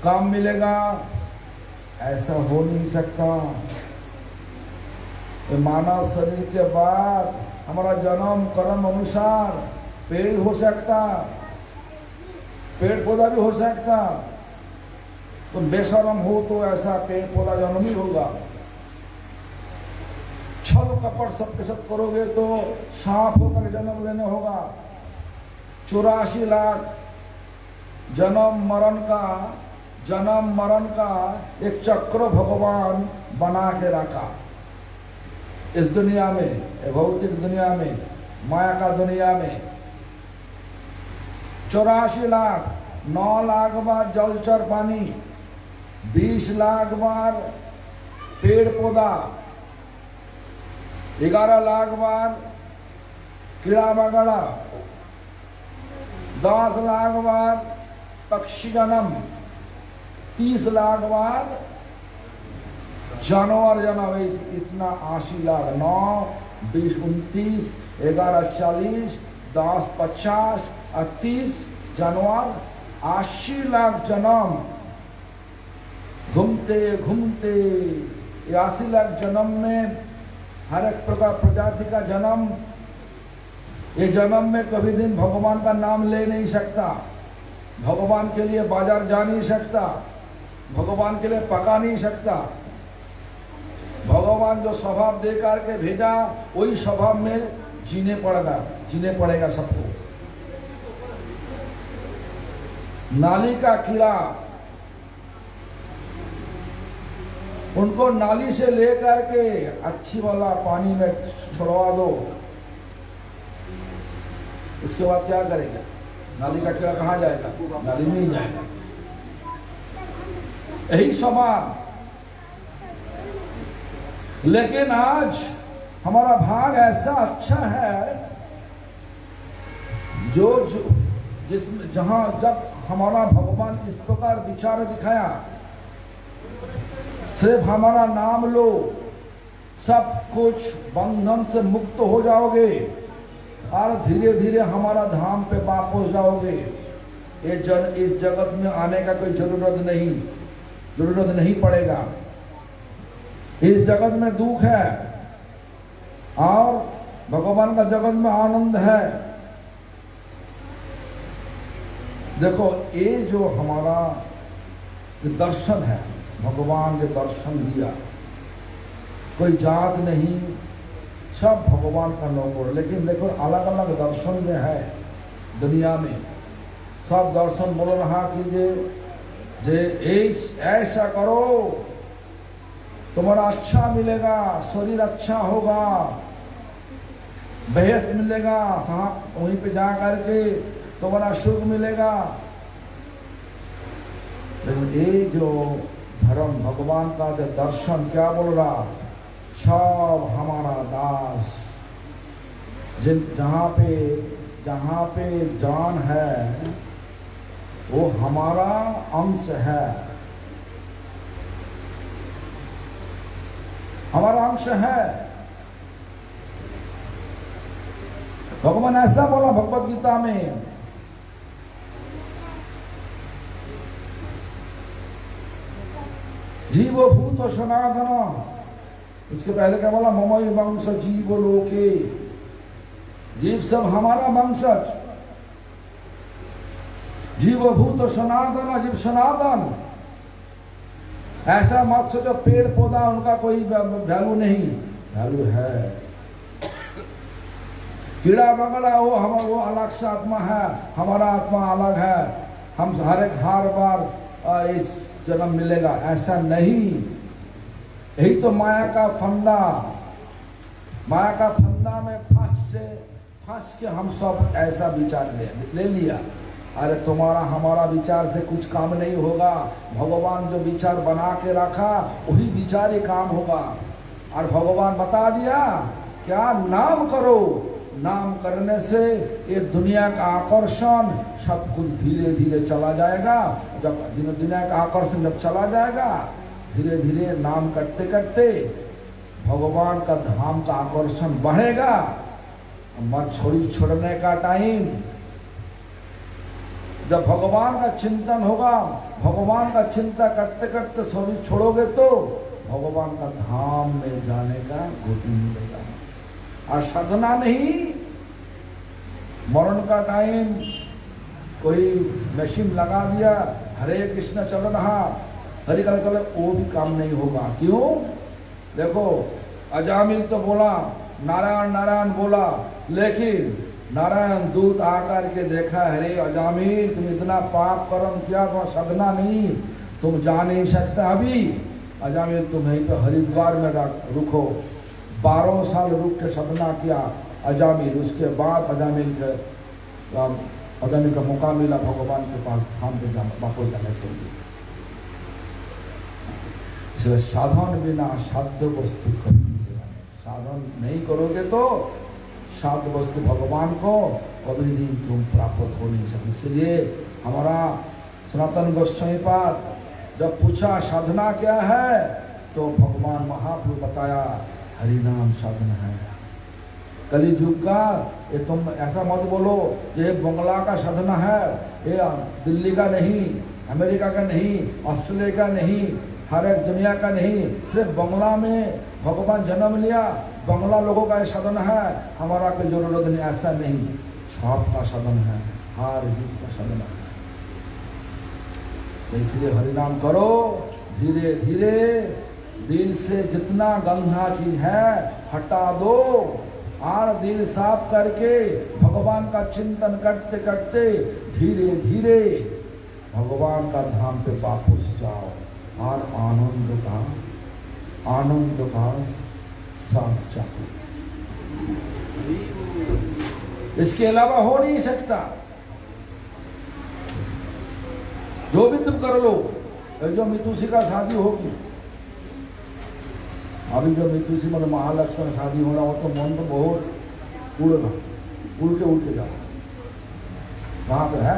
Speaker 1: काम मिलेगा। ऐसा हो नहीं सकता। मानव शरीर के बाद हमारा जन्म कर्म अनुसार पेड़ हो सकता, पेड़ पौधा भी हो सकता। तुम बेशरम हो तो ऐसा पेड़ पौधा जन्म ही होगा। छल कपट सबके सब करोगे तो सांप होकर जन्म लेने होगा। 84 लाख जन्म मरण का एक चक्र भगवान बना के रखा इस दुनिया में, भौतिक दुनिया में, माया का दुनिया में। 84 लाख, 9 लाख बार जलचर पानी, 20 लाख बार पेड़ पौधा, 11 लाख बार कीड़ा मकोड़ा, 10 लाख बार पक्षी जन्म, 30 लाख बार जानवर जन्म। इतना 80 लाख, 9, 20, 29, 11, 40, 10, 50 और 30 जानवर, 80 लाख जन्म। घूमते घूमते 80 लाख जन्म में हर एक प्रकार प्रजाति का जन्म। ये जन्म में कभी दिन भगवान का नाम ले नहीं सकता, भगवान के लिए बाजार जा नहीं सकता, भगवान के लिए पका नहीं सकता। भगवान जो स्वभाव दे करके भेजा वही स्वभाव में जीने पड़ेगा सबको। नाली का कीड़ा, उनको नाली से लेकर के अच्छी वाला पानी में छोड़वा दो, उसके बाद क्या करेगा? नाली का कीड़ा कहाँ जाएगा? नाली में ही जाएगा। यही स्वभाव। लेकिन आज हमारा भाग ऐसा अच्छा है जिसमें जहां जब हमारा भगवान इस प्रकार विचार दिखाया, सिर्फ हमारा नाम लो, सब कुछ बंधन से मुक्त हो जाओगे और धीरे धीरे हमारा धाम पे वापस जाओगे। इस जगत में आने का कोई जरूरत नहीं पड़ेगा। इस जगत में दुख है और भगवान का जगत में आनंद है। देखो, ये जो हमारा दर्शन है, भगवान के दर्शन दिया, कोई जात नहीं, सब भगवान का नौकर। लेकिन देखो, अलग अलग दर्शन में है दुनिया में। सब दर्शन बोल रहा कि जे ऐसा करो तुम्हारा अच्छा मिलेगा, शरीर अच्छा होगा, बेहस्त मिलेगा, साहब वहीं पे जा करके तुम्हारा सुख मिलेगा। लेकिन ये जो धर्म, भगवान का जो दर्शन, क्या बोल रहा? सब हमारा दास, जहाँ पे जान है वो हमारा अंश है, हमारा अंश है। भगवान ऐसा बोला भगवत गीता में, जीव भूत सनातन। उसके पहले क्या बोला? ममई वंश जीव लोके, जीव सब हमारा वंशज। जीव भूत सनातन, जीव सनातन। ऐसा मत सोचो पेड़ पौधा उनका कोई वैल्यू नहीं, वैल्यू है। कीड़ा मकोड़ा वो अलग से आत्मा है, हमारा आत्मा अलग है। हम हर बार इस जन्म मिलेगा ऐसा नहीं। यही तो माया का फंदा, माया का फंदा में फंस के हम सब ऐसा विचार ले लिया। अरे तुम्हारा हमारा विचार से कुछ काम नहीं होगा। भगवान जो विचार बना के रखा वही विचार ही काम होगा। और भगवान बता दिया क्या? नाम करो। नाम करने से ये दुनिया का आकर्षण सब कुछ धीरे धीरे चला जाएगा। जब दुनिया का आकर्षण जब चला जाएगा, धीरे धीरे नाम करते करते भगवान का धाम का आकर्षण बढ़ेगा। मत छोड़ने का टाइम, जब भगवान का चिंतन होगा, भगवान का चिंता करते करते सभी छोड़ोगे तो भगवान का धाम में जाने का गति मिलेगा। और साधना नहीं, मरण का टाइम कोई मशीन लगा दिया, हरे कृष्ण चल रहा, हरि का चले, वो भी काम नहीं होगा। क्यों? देखो अजामिल तो बोला, नारायण नारायण बोला, लेकिन नारायण दूत आकर के देखा, हरे अजामिल तुम इतना पाप कर्म किया, तो साधना नहीं, तुम जा नहीं सकता। अभी अजामिल तुम्हें तो हरिद्वार में रुको। 12 साल रुक के साधना किया अजामिल। उसके बाद अजामिल का मौका मिला भगवान के पास धाम पे वापस जाने के लिए। इसलिए साधन बिना साध्य वस्तु कभी साधन नहीं करोगे तो साध्य वस्तु भगवान को कभी भी तुम प्राप्त हो नहीं सकते। इसलिए हमारा सनातन गोस्वामी पाद जब पूछा साधना क्या है, तो भगवान महाप्रभु बताया हरि नाम साधना है। कली युग का ये तुम ऐसा मत बोलो ये बंगला का साधना है, ये दिल्ली का नहीं, अमेरिका का नहीं, ऑस्ट्रेलिया का नहीं, हर एक दुनिया का नहीं, सिर्फ बंगला में भगवान जन्म लिया, बंगला लोगों का साधन है, हमारा कोई जरूरत नहीं। ऐसा नहीं, सबका साधन है, हर युग का साधन है। इसलिए हरिनाम करो धीरे धीरे, दिल से जितना गंदा चीज है हटा दो, और दिल साफ करके भगवान का चिंतन करते करते धीरे धीरे भगवान का धाम पे वापस जाओ, और आनंद का साथ चाहो। इसके अलावा हो नहीं सकता। जो भी तुम कर लो, जो मितुसी का शादी होगी, अभी जो मितुसी मतलब महालक्ष्मण शादी हो रहा हो, तो मन तो बहुत उड़ के जाओ। कहाँ पे है?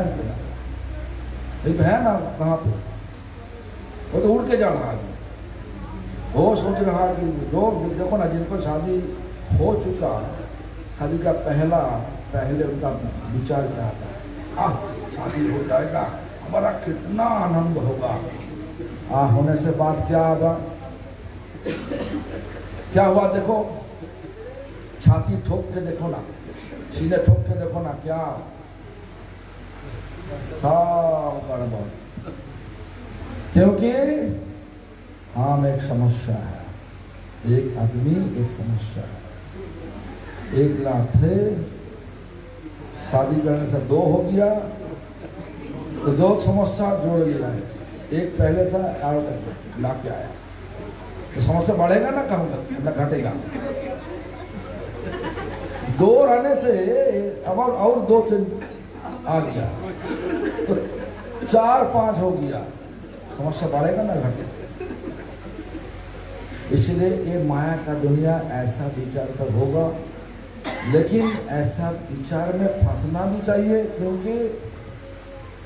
Speaker 1: एक है ना, कहाँ पे? वो तो उड़ के जा रहा है। वो सोच रहा कि जो देखो ना, जिनको शादी हो चुका, शादी का पहले उनका विचार क्या आता है, शादी हो जाएगा, हमारा कितना आनंद होगा। होने से बात क्या होगा? क्या हुआ? देखो, छाती ठोक के देखो ना, सीने ठोक के देखो ना, क्या सब गड़बड़। क्योंकि हम एक समस्या है, एक आदमी एक समस्या है। एक लाख थे, शादी करने से 2 हो गया, तो 2 समस्या जोड़ लिया है। एक पहले था और ला के आया, तो समस्या बढ़ेगा ना कम ना घटेगा? 2 रहने से अब और 2 आ गया, तो 4-5 हो गया, समस्या बढ़ेगा ना घटेगा? इसलिए ये माया का दुनिया ऐसा विचार सब होगा, लेकिन ऐसा विचार में फंसना भी चाहिए, क्योंकि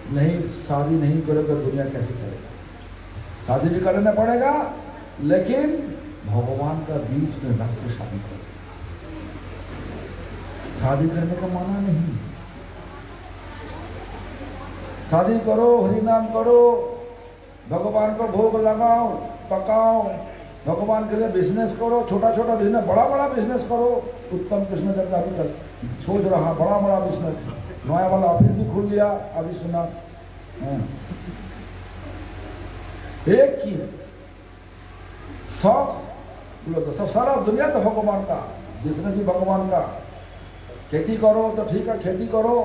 Speaker 1: नहीं, शादी नहीं करोगे दुनिया कैसे चलेगा? शादी भी करना पड़ेगा, लेकिन भगवान का बीच में रख के शादी करो। शादी करने का माना नहीं, शादी करो, हरि नाम करो, भगवान को भोग लगाओ, पकाओ, भगवान के लिए बिजनेस करो, छोटा छोटा बिजनेस, बड़ा बड़ा बिजनेस करो। उत्तम कृष्ण जब अभी तक सोच रहा बड़ा बड़ा बिजनेस, नया वाला ऑफिस भी खुल लिया, अभी सुना। एक ही शौक तो सब, सारा दुनिया तो भगवान का, बिजनेस भी भगवान का। खेती करो तो ठीक है, खेती करो,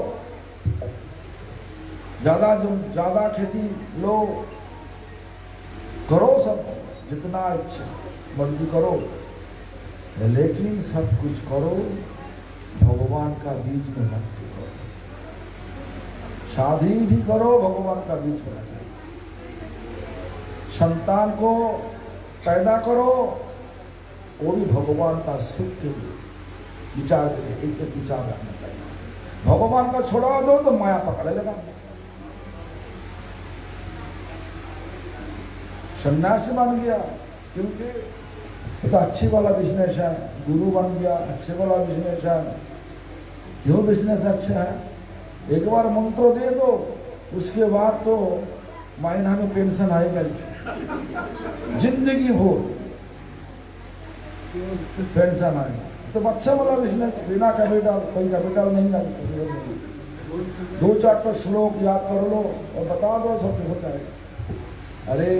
Speaker 1: ज्यादा खेती लो, करो, सब जितना इच्छा मर्जी करो, लेकिन सब कुछ करो भगवान का बीच में भक्ति करो। शादी भी करो भगवान का बीच में रखो, संतान को पैदा करो, वो भी भगवान का सुख के लिए विचार करें, इसे विचार रखना चाहिए। भगवान का छोड़ा दो तो माया पकड़ लेगा। सन्यासी बन गया क्योंकि तो अच्छी वाला बिजनेस है, गुरु बन गया अच्छे वाला बिजनेस है। क्यों बिजनेस अच्छा है? एक बार मंत्र दे दो, उसके बाद तो महीना में पेंशन आएगा, जिंदगी भर पेंशन आएगा। तो अच्छा वाला बिजनेस, बिना कैपिटल, कोई कैपिटल नहीं है, 2-4 तो श्लोक याद कर लो और बता दो, सब हो जाएगा। अरे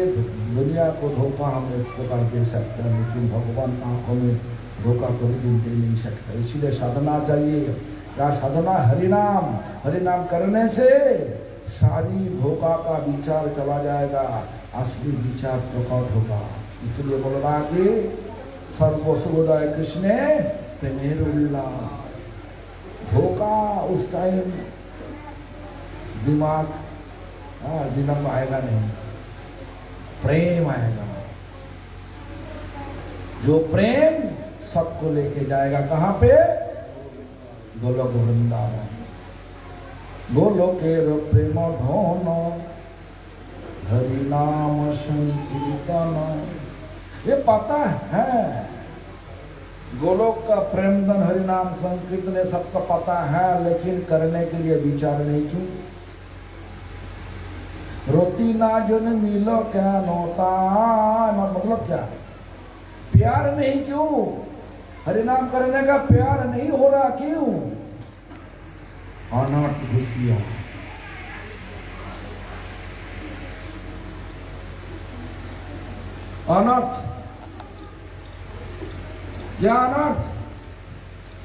Speaker 1: दुनिया को धोखा हम इस प्रकार दे सकते हैं, लेकिन भगवान आंखों में धोखा कोई भी दे नहीं सकता। इसीलिए साधना चाहिए। क्या साधना? हरिनाम। हरिनाम करने से सारी धोखा का विचार चला जाएगा, असली विचार प्रकट होगा। इसलिए बोल रहा कि सर्वसुभोदय कृष्णे प्रेमेर उल्लास। धोखा उस टाइम दिमाग में आएगा नहीं, प्रेम आएगा। जो प्रेम सबको लेके जाएगा कहां पे? गोलोक वृंदावन। गोलोके प्रेम धन हरि नाम संकीर्तन। ये पता है, गोलोक का प्रेम धन हरि नाम संकीर्तन, ये सबका पता है, लेकिन करने के लिए विचार नहीं। क्यों? रोटी ना जन मिलो क्या नोता, मतलब क्या? प्यार नहीं। क्यों? हरिनाम करने का प्यार नहीं हो रहा। क्यों? अनर्थ घुस गया। अनर्थ, क्या अनर्थ?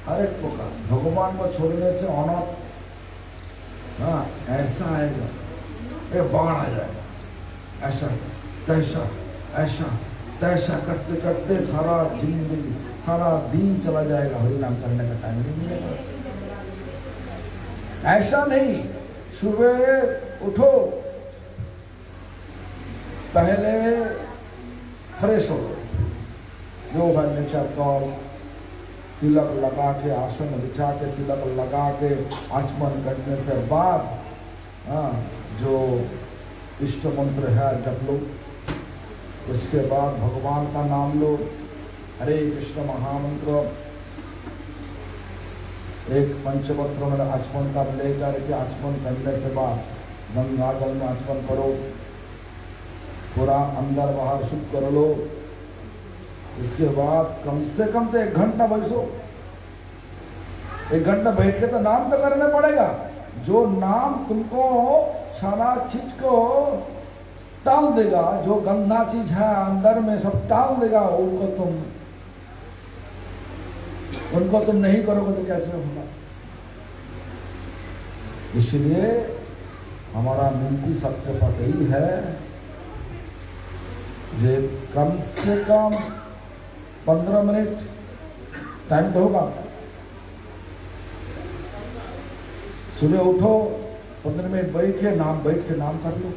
Speaker 1: हर एक प्रकार भगवान को छोड़ने से अनर्थ, ऐसा आएगा, एक बाण आ जाएगा, ऐसा तैसा, ऐसा तैसा करते करते सारा जिंदगी, सारा दिन चला जाएगा, हरिनाम करने का टाइम नहीं मिलेगा। ऐसा नहीं, सुबह उठो, पहले फ्रेश हो, जो घर चक्कर, तिलक लगा के, आसन बिछा के, तिलक लगा के, आचमन करने से बाद जो इष्ट मंत्र है जप लो। उसके बाद भगवान का नाम लो, हरे कृष्ण महामंत्र, एक पंचपत्र में आचमन कर लेकर के, आचमन करने से बाद गंगा जल में आचमन करो, पूरा अंदर बाहर शुद्ध कर लो। इसके बाद कम से कम तो 1 घंटा बैठो, 1 घंटा बैठ के तो नाम तो करना पड़ेगा। जो नाम तुमको सारा चीज को टाल देगा, जो गंदा चीज है अंदर में सब टाल देगा, उनको तुम नहीं करोगे तो कैसे होगा? इसलिए हमारा मिनती सबके पास यही है, जे कम से कम 15 मिनट टाइम तो होगा। सुबह उठो, 15 मिनट बैठ के नाम कर लो,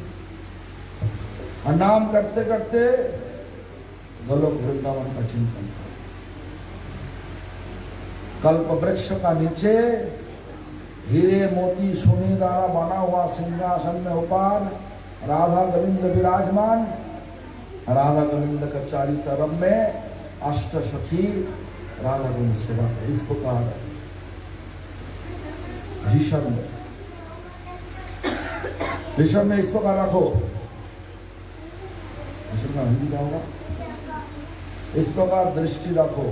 Speaker 1: और नाम करते करते गोलोक वृंदावन का चिंतन करो। कल्प वृक्ष का नीचे हीरे मोती सोने द्वारा बना हुआ सिंहासन में ऊपर राधा गोविंद विराजमान। राधा गोविंद का चारी तरफ में अष्ट सखी राधा गोविंद सेवा इस प्रकार भीषण में इस प्रकार रखो। भीषण का हिंदी क्या होगा? इस प्रकार दृष्टि रखो।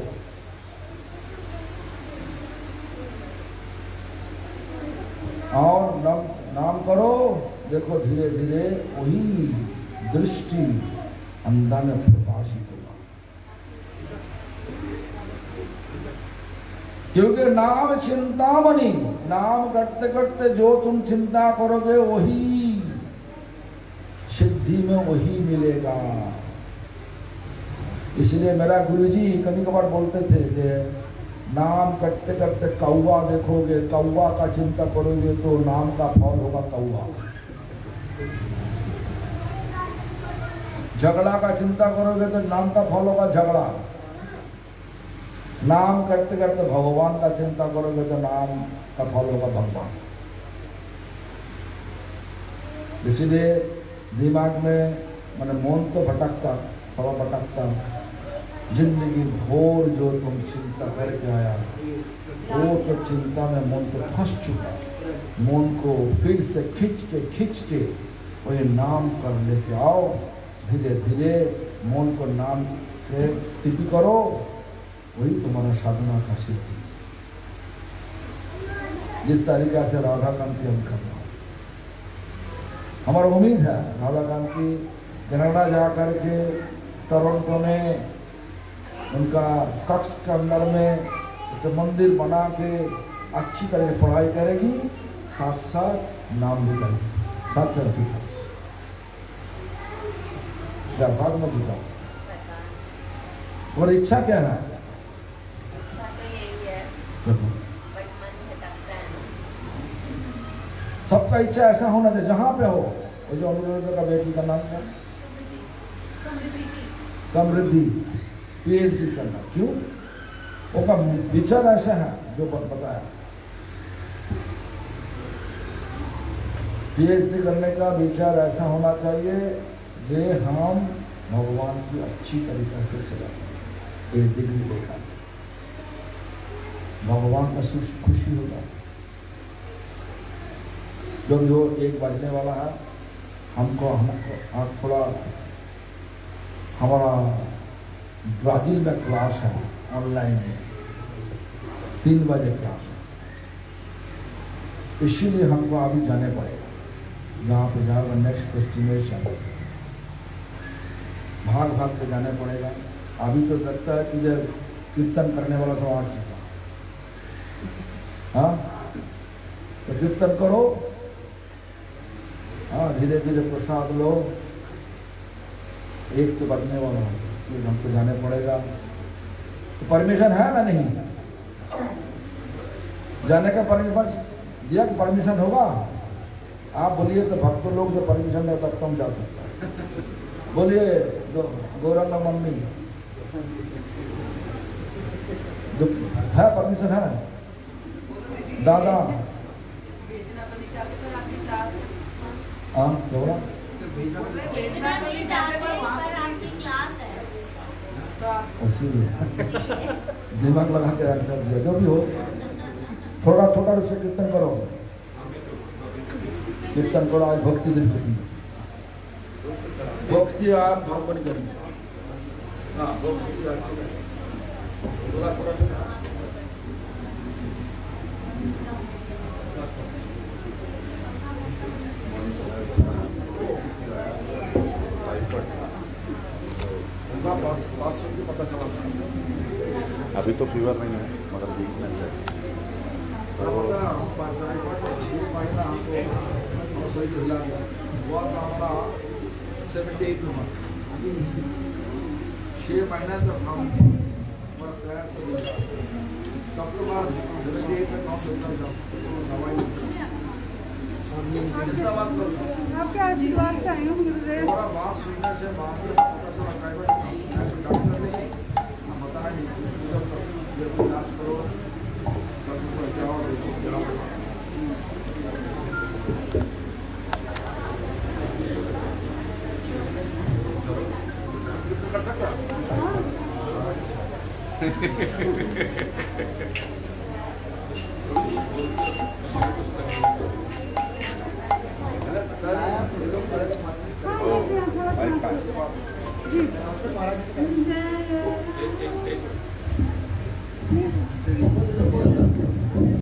Speaker 1: और नाम करो, देखो धीरे धीरे वही दृष्टि अंदर में प्रकाशित होगा। क्योंकि नाम चिंतामणि, नाम करते करते जो तुम चिंता करोगे वही सिद्धि में वही मिलेगा। इसलिए मेरा गुरुजी कभी कभार बोलते थे कि नाम करते करते कौवा देखोगे, कौवा का चिंता करोगे तो नाम का फल होगा कौवा। झगड़ा का चिंता करोगे तो नाम का फल होगा झगड़ा। नाम करते करते भगवान का चिंता करोगे तो नाम का फल होगा भगवान। इसलिए दिमाग में मैंने मन तो भटकता, थोड़ा भटकता, जिंदगी भर जो तुम चिंता करके आया वो तो चिंता में मन तो फंस चुका। मन को फिर से खींच के वही नाम कर लेके आओ। धीरे धीरे मन को नाम के स्थिति करो, वही तुम्हारा साधना का सिद्धि। जिस तरीका से राधा कांति हम करना, हमारा उम्मीद है राधा कांति कनाडा जा करके टोरंटो में उनका कक्ष के अंदर में तो मंदिर बना के अच्छी तरह से पढ़ाई करेगी, साथ साथ नाम भी करेगी, साथ साथ भी क्या साथ में भी और इच्छा क्या है?
Speaker 2: इच्छा तो यही है,
Speaker 1: देखो
Speaker 2: बट मन भटकता है ना।
Speaker 1: सबका इच्छा ऐसा होना चाहिए जहाँ पे हो। वो जो अनुरुद्ध का बेटी का नाम क्या? समृद्धि, पीएचडी करना। क्यों? वो का विचार ऐसा है जो बताया। पीएचडी करने का विचार ऐसा होना चाहिए जे हम भगवान की अच्छी तरीके से सेवा करें। एक डिग्री देखा भगवान का खुशी होगा। जो भी हो, एक बजने वाला है। हमको आप थोड़ा हमारा ब्राजील में क्लास है ऑनलाइन में, 3 बजे क्लास है। इसीलिए हमको अभी जाने पड़ेगा जहाँ पे जाएगा नेक्स्ट डेस्टिनेशन। भाग के जाने पड़ेगा। अभी तो लगता है कि जब कीर्तन करने वाला तो आ चुका। हाँ, तो कीर्तन करो। हाँ, धीरे धीरे प्रसाद लो। एक तो बचने वाला है, इसलिए हमको जाने पड़ेगा। तो परमिशन है ना? नहीं जाने का परमिशन दिया कि परमिशन होगा? आप बोलिए तो भक्त लोग जो परमिशन दे तब तुम जा सकते हैं। बोलिए गौरंग मम्मी जो है परमिशन है? दादा हाँ बोला दिमाग लगा के आंसर दिया। जो भी हो, थोड़ा थोड़ा उससे कीर्तन करो। कीर्तन करो। आज भक्ति दिन की भक्ति आप भावनी करेंगे। हाँ, भक्ति थोड़ा थोड़ा पता चला।
Speaker 3: अभी तो फीवर नहीं है मगर वीकनेस है। तो
Speaker 1: 6 महीना हमको शरीर हिला गया। हुआ था हमारा 78 में, 6 महीना तक हम प्रयास तब के बाद 78 में काम करता दवाई
Speaker 4: आपके आशीर्वाद से आई हूँ गुरुदेव।
Speaker 1: थोड़ा बात सुनने से पता चला प्राइवेट डॉक्टर ने बताया नहीं जब इलाज करो डॉक्टर पर जाओ, देखो कर सकता
Speaker 4: जी नहीं